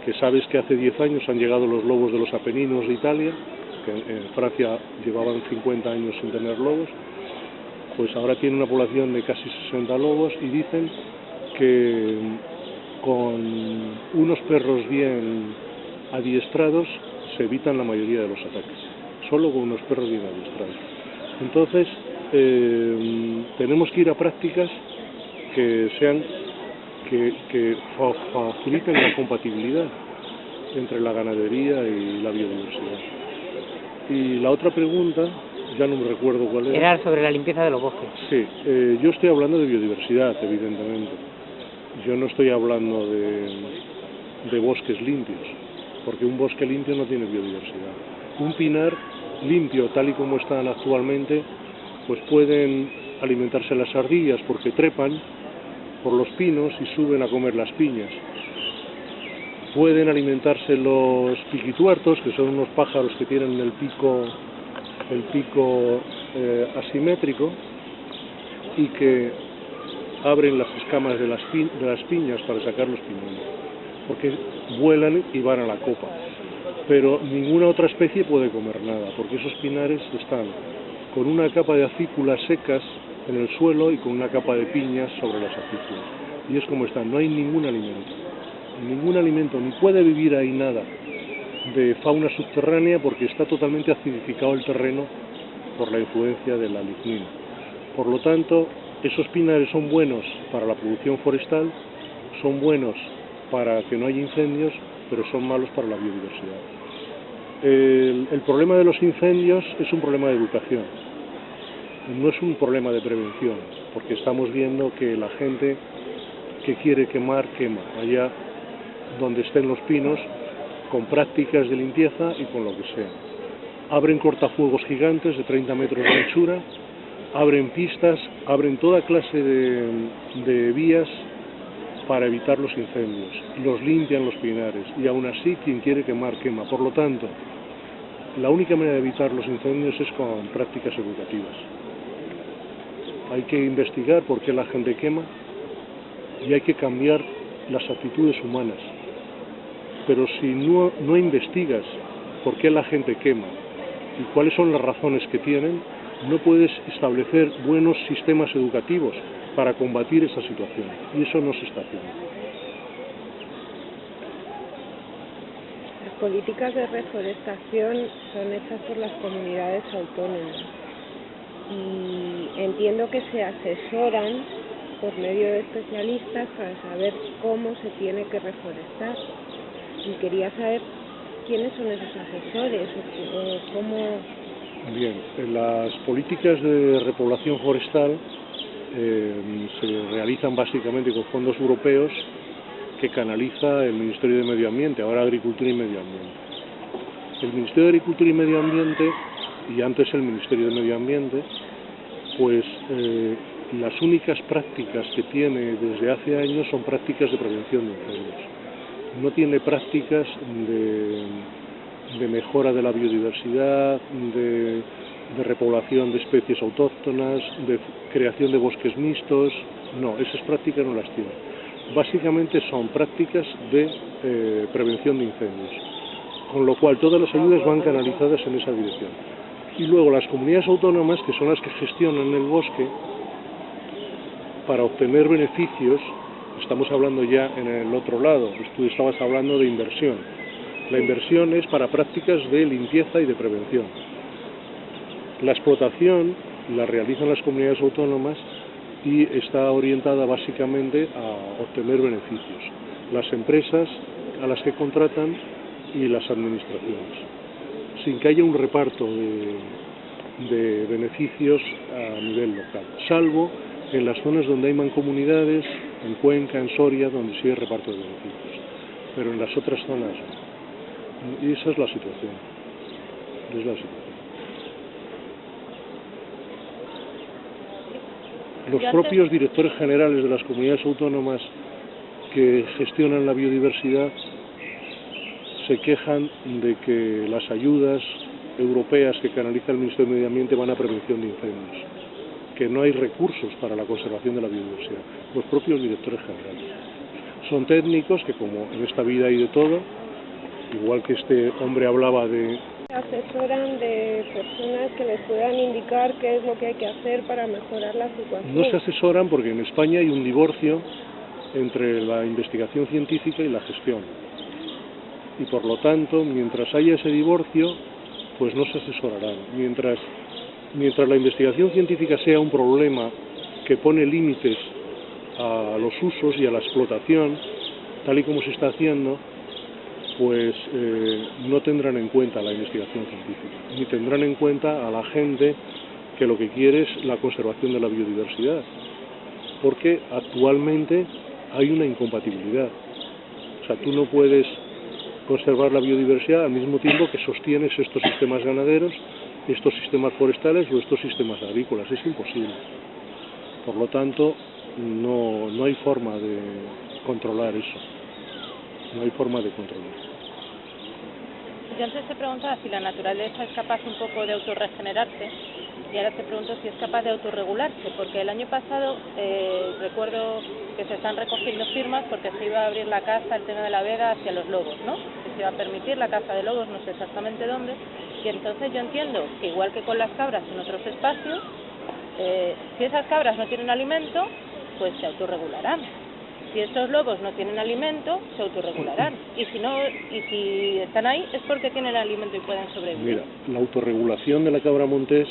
Speaker 4: que sabes que hace 10 años han llegado los lobos de los Apeninos de Italia, que en Francia llevaban 50 años sin tener lobos, pues ahora tiene una población de casi 60 lobos, y dicen que con unos perros bien adiestrados se evitan la mayoría de los ataques, solo con unos perros bien adiestrados. Entonces tenemos que ir a prácticas que sean que faciliten la compatibilidad entre la ganadería y la biodiversidad. Y la otra pregunta, ya no me recuerdo cuál era.
Speaker 5: Era sobre la limpieza de los bosques.
Speaker 4: Sí, yo estoy hablando de biodiversidad, evidentemente. Yo no estoy hablando de bosques limpios, porque un bosque limpio no tiene biodiversidad. Un pinar limpio, tal y como están actualmente, pues pueden alimentarse las ardillas porque trepan por los pinos y suben a comer las piñas. Pueden alimentarse los piquituertos, que son unos pájaros que tienen el pico asimétrico y que abren las escamas de las piñas para sacar los piñones, porque vuelan y van a la copa. Pero ninguna otra especie puede comer nada, porque esos pinares están con una capa de acículas secas en el suelo y con una capa de piñas sobre las acículas. Y es como están, no hay ningún alimento, ni puede vivir ahí nada de fauna subterránea, porque está totalmente acidificado el terreno por la influencia de la lignina. Por lo tanto, esos pinares son buenos para la producción forestal, son buenos para que no haya incendios, pero son malos para la biodiversidad. El problema de los incendios es un problema de educación, no es un problema de prevención, porque estamos viendo que la gente que quiere quemar, quema, allá donde estén los pinos, con prácticas de limpieza y con lo que sea. Abren cortafuegos gigantes de 30 metros de anchura, abren pistas, abren toda clase de vías para evitar los incendios, los limpian los pinares, y aún así quien quiere quemar, quema. Por lo tanto, la única manera de evitar los incendios es con prácticas educativas. Hay que investigar por qué la gente quema y hay que cambiar las actitudes humanas. Pero si no investigas por qué la gente quema y cuáles son las razones que tienen, no puedes establecer buenos sistemas educativos para combatir esa situación, y eso no se está haciendo.
Speaker 6: Las políticas de reforestación son hechas por las comunidades autónomas y entiendo que se asesoran por medio de especialistas para saber cómo se tiene que reforestar. Y quería saber quiénes son esos asesores o cómo...
Speaker 4: Bien, las políticas de repoblación forestal se realizan básicamente con fondos europeos que canaliza el Ministerio de Medio Ambiente, ahora Agricultura y Medio Ambiente. El Ministerio de Agricultura y Medio Ambiente, y antes el Ministerio de Medio Ambiente, pues las únicas prácticas que tiene desde hace años son prácticas de prevención de incendios. No tiene prácticas de mejora de la biodiversidad, de repoblación de especies autóctonas, de creación de bosques mixtos. No, esas prácticas no las tiene. Básicamente son prácticas de prevención de incendios, con lo cual todas las ayudas van canalizadas en esa dirección. Y luego las comunidades autónomas, que son las que gestionan el bosque, para obtener beneficios, estamos hablando ya en el otro lado, tú estabas hablando de inversión. La inversión es para prácticas de limpieza y de prevención. La explotación la realizan las comunidades autónomas y está orientada básicamente a obtener beneficios. Las empresas a las que contratan y las administraciones, sin que haya un reparto de beneficios a nivel local, salvo en las zonas donde hay mancomunidades, en Cuenca, en Soria, donde sí hay reparto de beneficios, pero en las otras zonas no. Y esa es la situación. Los propios directores generales de las comunidades autónomas que gestionan la biodiversidad se quejan de que las ayudas europeas que canaliza el Ministerio de Medio Ambiente van a prevención de incendios, que no hay recursos para la conservación de la biodiversidad. Los propios directores generales son técnicos que, como en esta vida hay de todo, igual que este hombre hablaba de...
Speaker 6: asesoran de personas que les puedan indicar qué es lo que hay que hacer para mejorar la situación.
Speaker 4: No se asesoran porque en España hay un divorcio entre la investigación científica y la gestión. Y por lo tanto, mientras haya ese divorcio, pues no se asesorarán. Mientras la investigación científica sea un problema que pone límites a los usos y a la explotación, tal y como se está haciendo, pues no tendrán en cuenta la investigación científica, ni tendrán en cuenta a la gente que lo que quiere es la conservación de la biodiversidad, porque actualmente hay una incompatibilidad. O sea, tú no puedes conservar la biodiversidad al mismo tiempo que sostienes estos sistemas ganaderos, estos sistemas forestales o estos sistemas agrícolas. Es imposible. Por lo tanto, no hay forma de controlar eso. No hay forma de controlar.
Speaker 2: Yo antes te preguntaba si la naturaleza es capaz un poco de autorregenerarse y ahora te pregunto si es capaz de autorregularse, porque el año pasado recuerdo que se están recogiendo firmas porque se iba a abrir la caza, el tema de la veda, hacia los lobos, ¿no? Que se iba a permitir la caza de lobos, no sé exactamente dónde, y entonces yo entiendo que igual que con las cabras en otros espacios, si esas cabras no tienen alimento, pues se autorregularán. Si estos lobos no tienen alimento, se autorregularán. Y si están ahí, es porque tienen alimento y pueden sobrevivir.
Speaker 4: Mira, la autorregulación de la cabra montés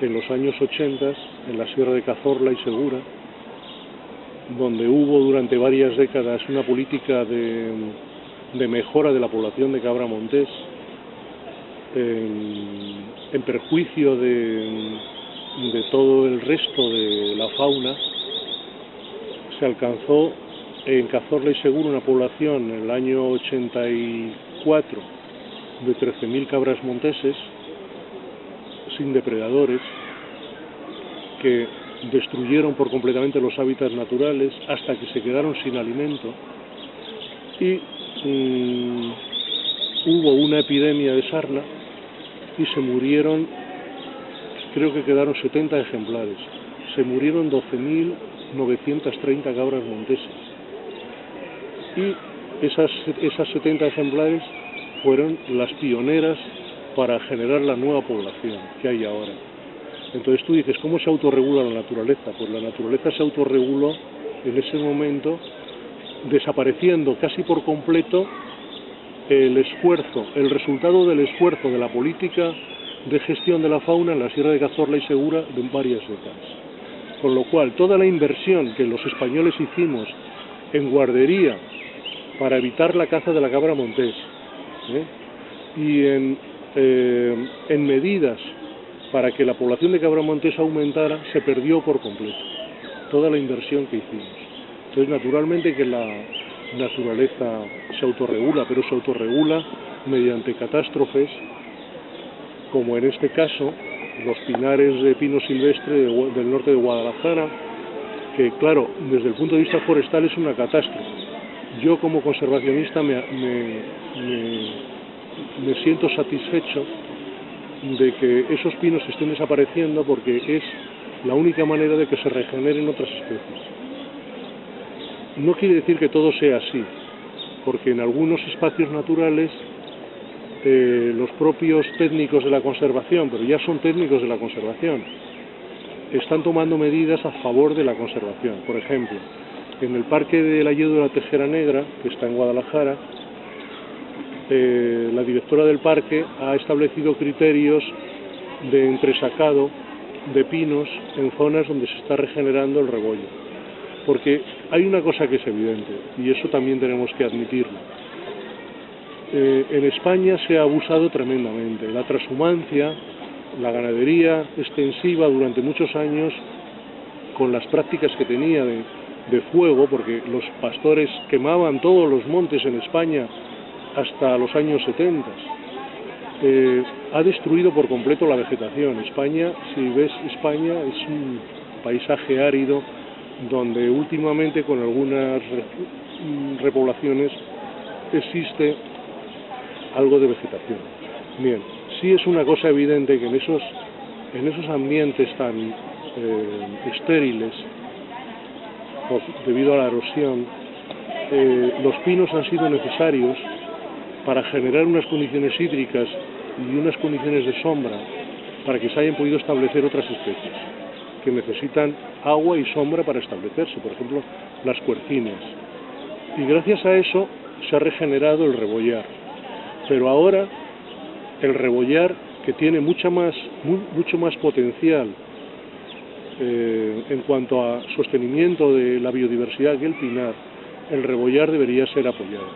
Speaker 4: en los años 80, en la Sierra de Cazorla y Segura, donde hubo durante varias décadas una política de mejora de la población de cabra montés, en perjuicio de todo el resto de la fauna, se alcanzó en Cazorla y Segura una población en el año 84 de 13.000 cabras monteses sin depredadores, que destruyeron por completamente los hábitats naturales hasta que se quedaron sin alimento, y hubo una epidemia de sarna y se murieron, creo que quedaron 70 ejemplares, se murieron 12.930 cabras monteses, y esas 70 ejemplares fueron las pioneras para generar la nueva población que hay ahora. Entonces tú dices, ¿cómo se autorregula la naturaleza? Pues la naturaleza se autorreguló en ese momento, desapareciendo casi por completo el esfuerzo, el resultado del esfuerzo de la política de gestión de la fauna en la Sierra de Cazorla y Segura de varias décadas. Con lo cual, toda la inversión que los españoles hicimos en guardería para evitar la caza de la cabra montés, y en medidas para que la población de cabra montés aumentara, se perdió por completo. Toda la inversión que hicimos. Entonces, naturalmente que la naturaleza se autorregula, pero se autorregula mediante catástrofes, como en este caso los pinares de pino silvestre del norte de Guadalajara, que claro, desde el punto de vista forestal es una catástrofe. Yo como conservacionista me siento satisfecho de que esos pinos estén desapareciendo, porque es la única manera de que se regeneren otras especies. No quiere decir que todo sea así, porque en algunos espacios naturales los propios técnicos de la conservación, pero ya son técnicos de la conservación, están tomando medidas a favor de la conservación. Por ejemplo, en el Parque del Ayedo de la Tejera Negra, que está en Guadalajara, la directora del parque ha establecido criterios de entresacado de pinos en zonas donde se está regenerando el rebollo. Porque hay una cosa que es evidente, y eso también tenemos que admitirlo. En España se ha abusado tremendamente. La transhumancia, la ganadería extensiva durante muchos años, con las prácticas que tenía de fuego, porque los pastores quemaban todos los montes en España hasta los años 70, ha destruido por completo la vegetación. España, si ves España, es un paisaje árido donde últimamente, con algunas repoblaciones, existe algo de vegetación. Bien, sí es una cosa evidente que en esos ambientes tan estériles, debido a la erosión, los pinos han sido necesarios para generar unas condiciones hídricas y unas condiciones de sombra para que se hayan podido establecer otras especies que necesitan agua y sombra para establecerse, por ejemplo las cuercíneas. Y gracias a eso se ha regenerado el rebollar. Pero ahora el rebollar, que tiene mucho más potencial en cuanto a sostenimiento de la biodiversidad que el pinar, el rebollar debería ser apoyado.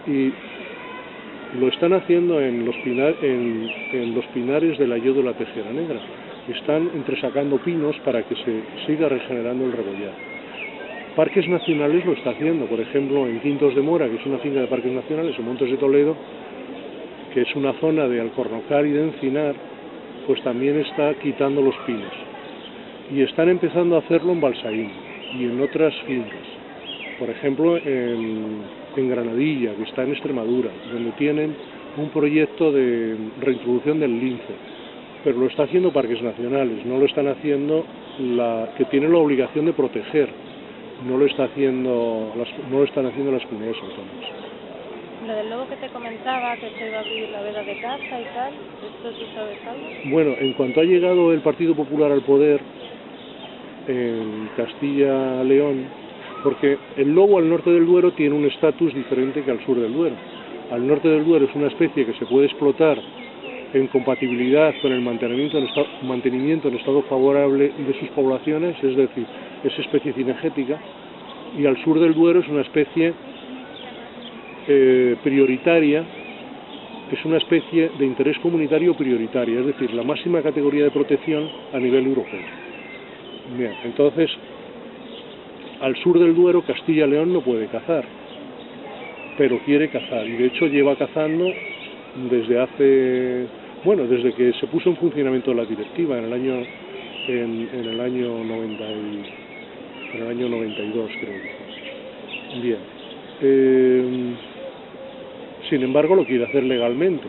Speaker 4: Y lo están haciendo en los pinares del Ayedo de la Tejera Negra. Están entresacando pinos para que se siga regenerando el rebollar. Parques nacionales lo está haciendo, por ejemplo en Quintos de Mora, que es una finca de parques nacionales, en Montes de Toledo, que es una zona de alcornocar y de encinar, pues también está quitando los pinos. Y están empezando a hacerlo en Balsaín y en otras fincas. Por ejemplo, en Granadilla, que está en Extremadura, donde tienen un proyecto de reintroducción del lince. Pero lo está haciendo parques nacionales, no lo están haciendo que tiene la obligación de proteger. No lo están haciendo las comunidades autónomas.
Speaker 2: Lo del lobo que te comentaba, que se iba a abrir la veda de caza y tal, ¿esto tú sabes algo?
Speaker 4: Bueno, en cuanto ha llegado el Partido Popular al poder en Castilla-León, porque el lobo al norte del Duero tiene un estatus diferente que al sur del Duero. Al norte del Duero es una especie que se puede explotar en compatibilidad con el mantenimiento en estado favorable de sus poblaciones, es decir, es especie cinegética, y al sur del Duero es una especie prioritaria, es una especie de interés comunitario prioritaria, es decir, la máxima categoría de protección a nivel europeo. Bien, entonces, al sur del Duero, Castilla-León no puede cazar, pero quiere cazar, y de hecho lleva cazando desde que se puso en funcionamiento la directiva en el año 92, creo. Bien. Sin embargo, lo quiere hacer legalmente,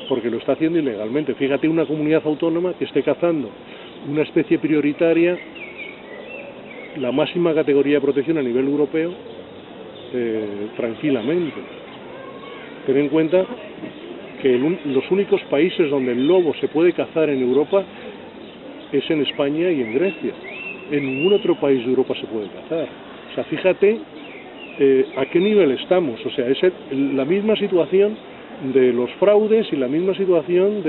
Speaker 4: porque lo está haciendo ilegalmente. Fíjate, una comunidad autónoma que esté cazando una especie prioritaria, la máxima categoría de protección a nivel europeo, tranquilamente. Ten en cuenta que los únicos países donde el lobo se puede cazar en Europa es en España y en Grecia. En ningún otro país de Europa se puede cazar. O sea, fíjate a qué nivel estamos. O sea, es la misma situación de los fraudes y la misma situación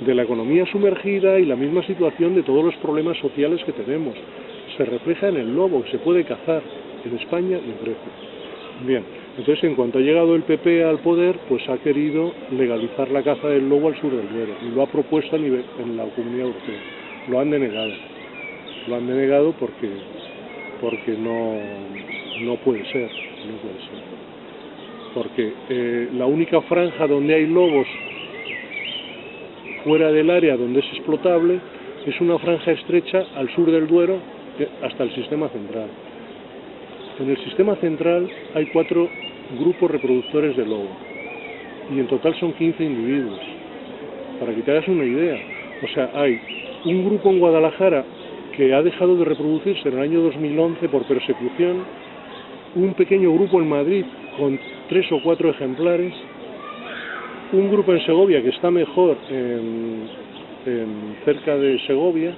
Speaker 4: de la economía sumergida y la misma situación de todos los problemas sociales que tenemos. Se refleja en el lobo, que se puede cazar en España y en Grecia. Bien, entonces en cuanto ha llegado el PP al poder, pues ha querido legalizar la caza del lobo al sur del Duero y lo ha propuesto en la Comunidad Europea. Lo han denegado. Lo han denegado porque no puede ser, porque la única franja donde hay lobos fuera del área donde es explotable es una franja estrecha al sur del Duero hasta el sistema central. En el sistema central hay 4 grupos reproductores de lobo y en total son 15 individuos, para que te hagas una idea. O sea, hay un grupo en Guadalajara que ha dejado de reproducirse en el año 2011 por persecución, un pequeño grupo en Madrid con 3 o 4 ejemplares, un grupo en Segovia que está mejor cerca de Segovia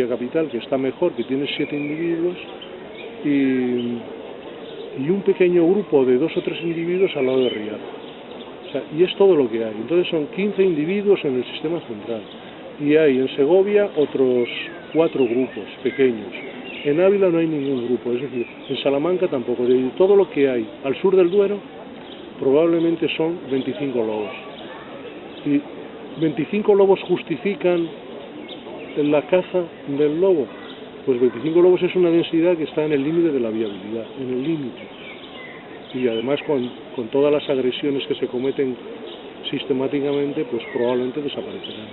Speaker 4: capital, que está mejor, que tiene 7 individuos, y un pequeño grupo de 2 o 3 individuos al lado de Riad. O sea, y es todo lo que hay. Entonces son 15 individuos en el sistema central. Y hay en Segovia otros 4 grupos pequeños. En Ávila no hay ningún grupo, es decir, en Salamanca tampoco. De todo lo que hay al sur del Duero, probablemente son 25 lobos. ¿Y 25 lobos justifican la caza del lobo? Pues 25 lobos es una densidad que está en el límite de la viabilidad, en el límite. Y además con todas las agresiones que se cometen sistemáticamente, pues probablemente desaparecerán.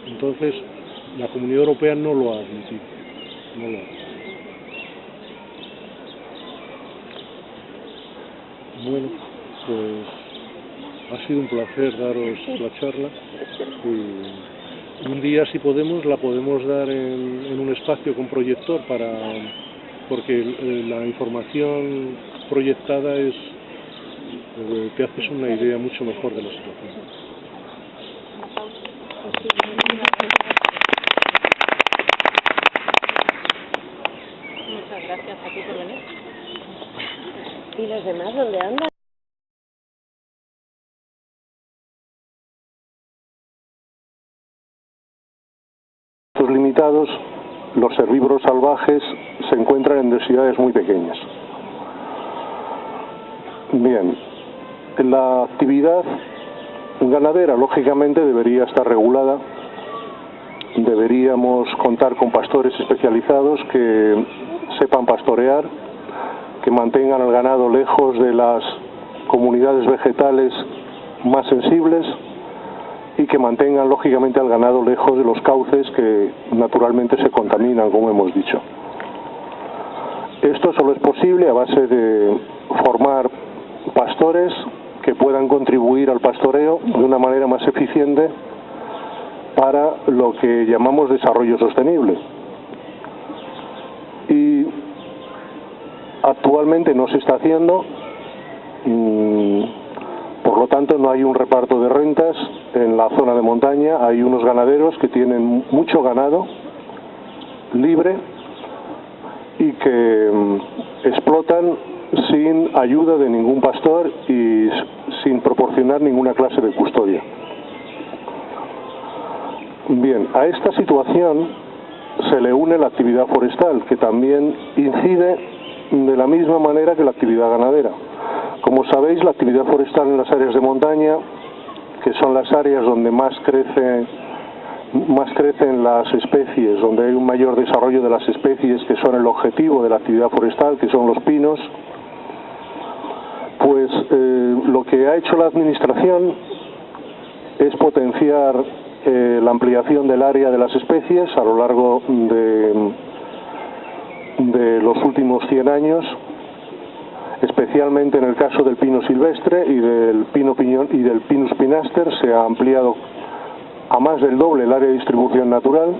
Speaker 4: Entonces, la Comunidad Europea no lo ha admitido. No lo ha admitido. Bueno, pues ha sido un placer daros la charla. Y un día, si podemos, la podemos dar en un espacio con proyector, porque la información proyectada te haces una idea mucho mejor de la situación.
Speaker 2: Muchas gracias a ti por venir.
Speaker 6: ¿Y los demás dónde andan?
Speaker 1: Limitados, los herbívoros salvajes se encuentran en densidades muy pequeñas. Bien, la actividad ganadera lógicamente debería estar regulada. Deberíamos contar con pastores especializados que sepan pastorear, que mantengan al ganado lejos de las comunidades vegetales más sensibles y que mantengan lógicamente al ganado lejos de los cauces que naturalmente se contaminan, como hemos dicho. Esto solo es posible a base de formar pastores que puedan contribuir al pastoreo de una manera más eficiente para lo que llamamos desarrollo sostenible. Y actualmente no se está haciendo, por lo tanto no hay un reparto de rentas en la zona de montaña. Hay unos ganaderos que tienen mucho ganado libre y que explotan sin ayuda de ningún pastor y sin proporcionar ninguna clase de custodia. Bien, a esta situación se le une la actividad forestal, que también incide de la misma manera que la actividad ganadera. Como sabéis, la actividad forestal en las áreas de montaña, que son las áreas donde más crecen las especies, donde hay un mayor desarrollo de las especies que son el objetivo de la actividad forestal, que son los pinos, pues lo que ha hecho la administración es potenciar la ampliación del área de las especies a lo largo de los últimos 100 años, especialmente en el caso del pino silvestre y del pino piñón y del Pinus pinaster. Se ha ampliado a más del doble el área de distribución natural,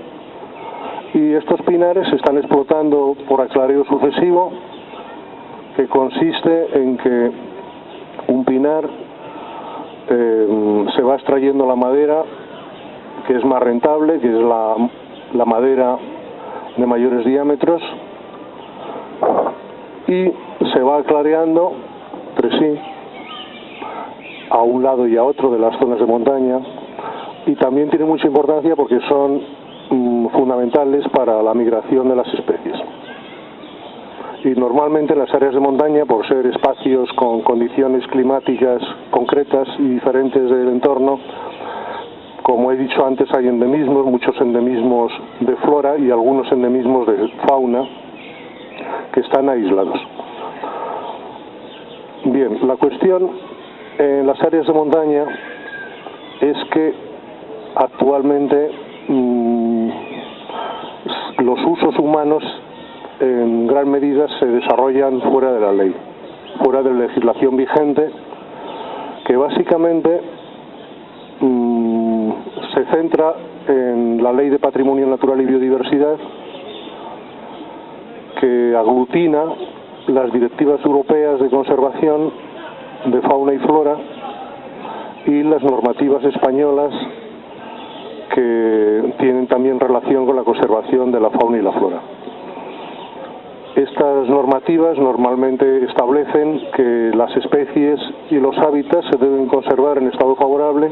Speaker 1: y estos pinares se están explotando por aclareo sucesivo, que consiste en que un pinar se va extrayendo la madera que es más rentable, que es la madera de mayores diámetros, y se va clareando entre sí a un lado y a otro de las zonas de montaña y también tiene mucha importancia porque son fundamentales para la migración de las especies. Y normalmente las áreas de montaña, por ser espacios con condiciones climáticas concretas y diferentes del entorno, como he dicho antes, hay endemismos, muchos endemismos de flora y algunos endemismos de fauna que están aislados. Bien, la cuestión en las áreas de montaña es que actualmente los usos humanos en gran medida se desarrollan fuera de la ley, fuera de la legislación vigente, que básicamente se centra en la Ley de Patrimonio Natural y Biodiversidad, que aglutina las directivas europeas de conservación de fauna y flora y las normativas españolas que tienen también relación con la conservación de la fauna y la flora. Estas normativas normalmente establecen que las especies y los hábitats se deben conservar en estado favorable,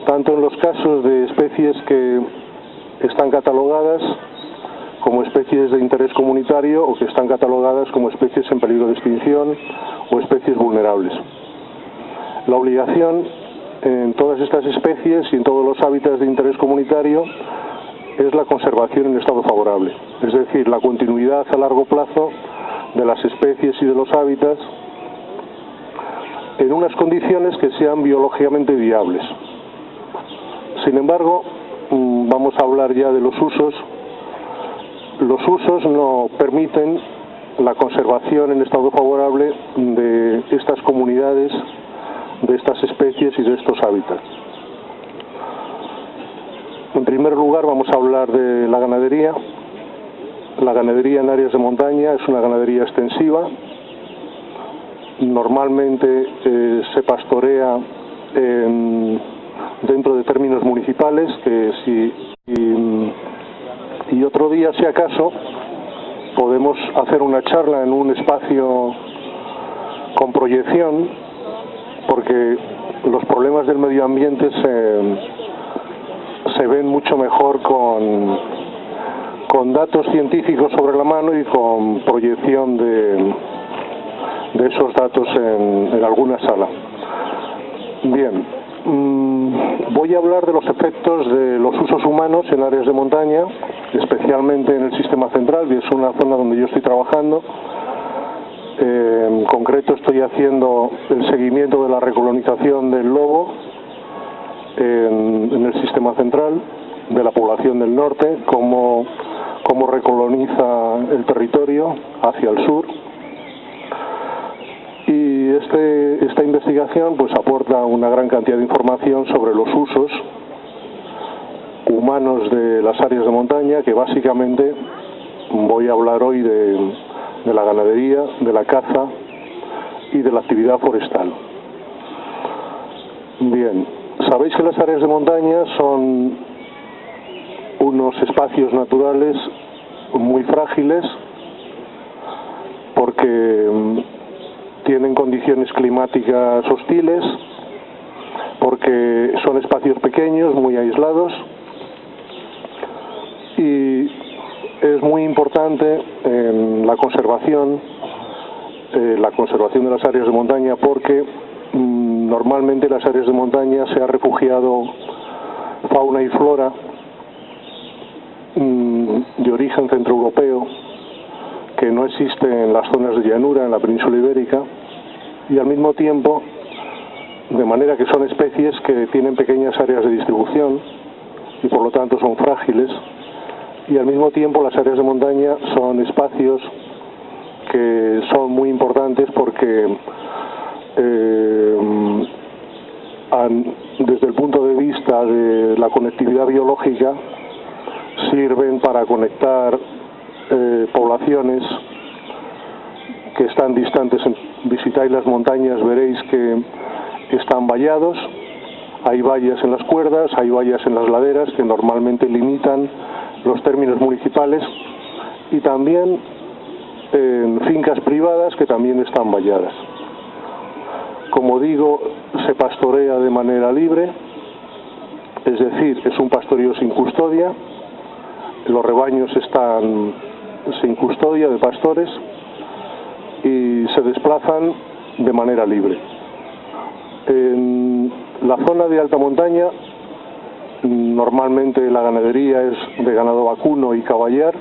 Speaker 1: tanto en los casos de especies que están catalogadas como especies de interés comunitario o que están catalogadas como especies en peligro de extinción o especies vulnerables. La obligación en todas estas especies y en todos los hábitats de interés comunitario es la conservación en estado favorable, es decir, la continuidad a largo plazo de las especies y de los hábitats en unas condiciones que sean biológicamente viables. Sin embargo, vamos a hablar ya de los usos. Los usos no permiten la conservación en estado favorable de estas comunidades, de estas especies y de estos hábitats. En primer lugar, vamos a hablar de la ganadería. La ganadería en áreas de montaña es una ganadería extensiva. Normalmente se pastorea dentro de términos municipales, y otro día, si acaso, podemos hacer una charla en un espacio con proyección, porque los problemas del medio ambiente se ven mucho mejor con datos científicos sobre la mano y con proyección de esos datos en alguna sala. Bien, voy a hablar de los efectos de los usos humanos en áreas de montaña, especialmente en el sistema central, que es una zona donde yo estoy trabajando. En concreto estoy haciendo el seguimiento de la recolonización del lobo en el sistema central, de la población del norte, cómo recoloniza el territorio hacia el sur. Y esta investigación pues aporta una gran cantidad de información sobre los usos humanos de las áreas de montaña, que básicamente voy a hablar hoy de la ganadería, de la caza y de la actividad forestal. Bien, sabéis que las áreas de montaña son unos espacios naturales muy frágiles porque tienen condiciones climáticas hostiles, porque son espacios pequeños, muy aislados, y es muy importante en la conservación de las áreas de montaña, porque normalmente las áreas de montaña se ha refugiado fauna y flora de origen centroeuropeo que no existe en las zonas de llanura, en la península ibérica, y al mismo tiempo, de manera que son especies que tienen pequeñas áreas de distribución y por lo tanto son frágiles, y al mismo tiempo las áreas de montaña son espacios que son muy importantes porque desde el punto de vista de la conectividad biológica sirven para conectar poblaciones que están distantes. Visitáis las montañas, veréis que están vallados, hay vallas en las cuerdas, hay vallas en las laderas que normalmente limitan los términos municipales, y también en fincas privadas que también están valladas. Como digo, se pastorea de manera libre es decir, es un pastoreo sin custodia, los rebaños están sin custodia de pastores y se desplazan de manera libre. En la zona de alta montaña normalmente la ganadería es de ganado vacuno y caballar,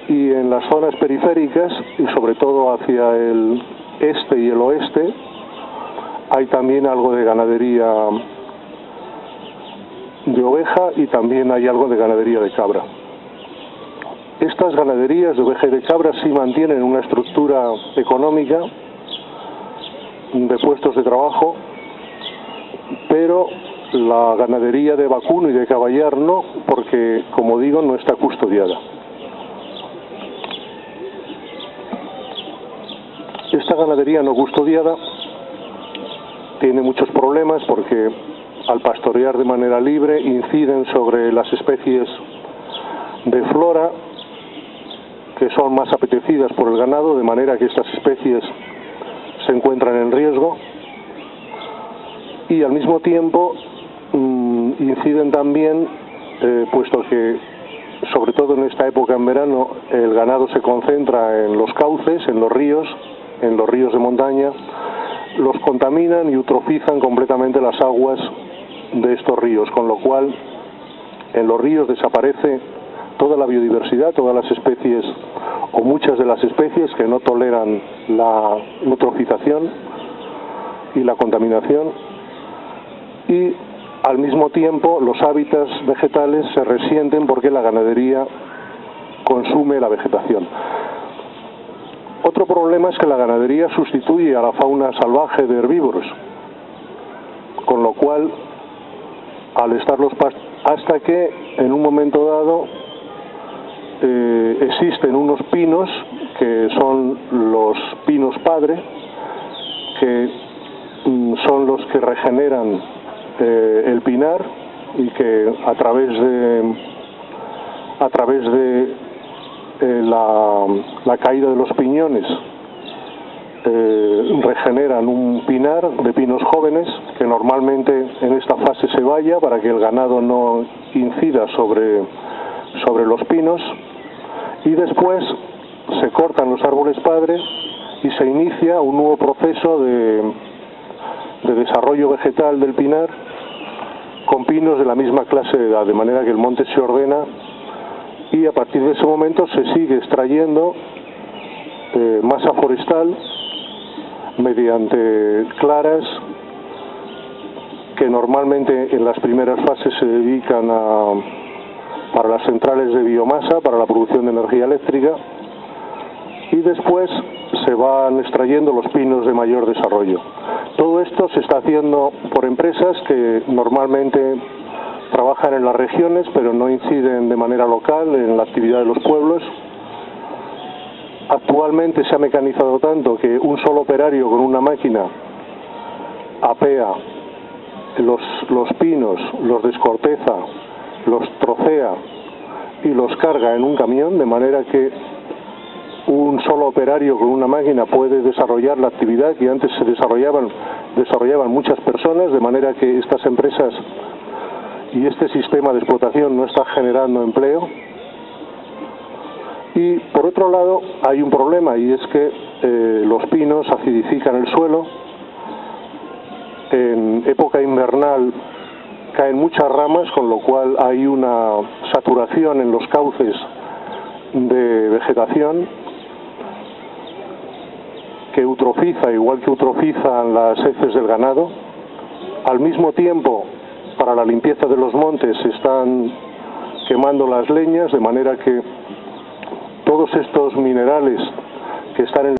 Speaker 1: y en las zonas periféricas y sobre todo hacia el este y el oeste hay también algo de ganadería de oveja y también hay algo de ganadería de cabra. Estas ganaderías de oveja y de cabra sí mantienen una estructura económica de puestos de trabajo, pero la ganadería de vacuno y de caballar no, porque, como digo, no está custodiada. Esta ganadería no custodiada tiene muchos problemas porque al pastorear de manera libre inciden sobre las especies de flora que son más apetecidas por el ganado, de manera que estas especies se encuentran en riesgo, y al mismo tiempo inciden también, puesto que sobre todo en esta época en verano el ganado se concentra en los cauces, en los ríos de montaña, los contaminan y eutrofizan completamente las aguas de estos ríos, con lo cual en los ríos desaparece toda la biodiversidad, todas las especies o muchas de las especies que no toleran la eutrofización y la contaminación, y al mismo tiempo los hábitats vegetales se resienten porque la ganadería consume la vegetación. Otro problema es que la ganadería sustituye a la fauna salvaje de herbívoros, con lo cual al estar hasta que en un momento dado existen unos pinos que son los pinos padre, que son los que regeneran el pinar, y que a través de la caída de los piñones regeneran un pinar de pinos jóvenes que normalmente en esta fase se valla para que el ganado no incida sobre los pinos, y después se cortan los árboles padre y se inicia un nuevo proceso de desarrollo vegetal del pinar con pinos de la misma clase de edad, de manera que el monte se ordena y a partir de ese momento se sigue extrayendo masa forestal mediante claras que normalmente en las primeras fases se dedican para las centrales de biomasa, para la producción de energía eléctrica, y después se van extrayendo los pinos de mayor desarrollo. Todo esto se está haciendo por empresas que normalmente trabajan en las regiones pero no inciden de manera local en la actividad de los pueblos. Actualmente se ha mecanizado tanto que un solo operario con una máquina apea los pinos, los descorteza, los trocea y los carga en un camión, de manera que un solo operario con una máquina puede desarrollar la actividad que antes se desarrollaban muchas personas, de manera que estas empresas y este sistema de explotación no está generando empleo. Y por otro lado hay un problema, y es que los pinos acidifican el suelo. En época invernal caen muchas ramas, con lo cual hay una saturación en los cauces de vegetación que eutrofiza, igual que eutrofizan las heces del ganado. Al mismo tiempo, para la limpieza de los montes se están quemando las leñas, de manera que todos estos minerales que están en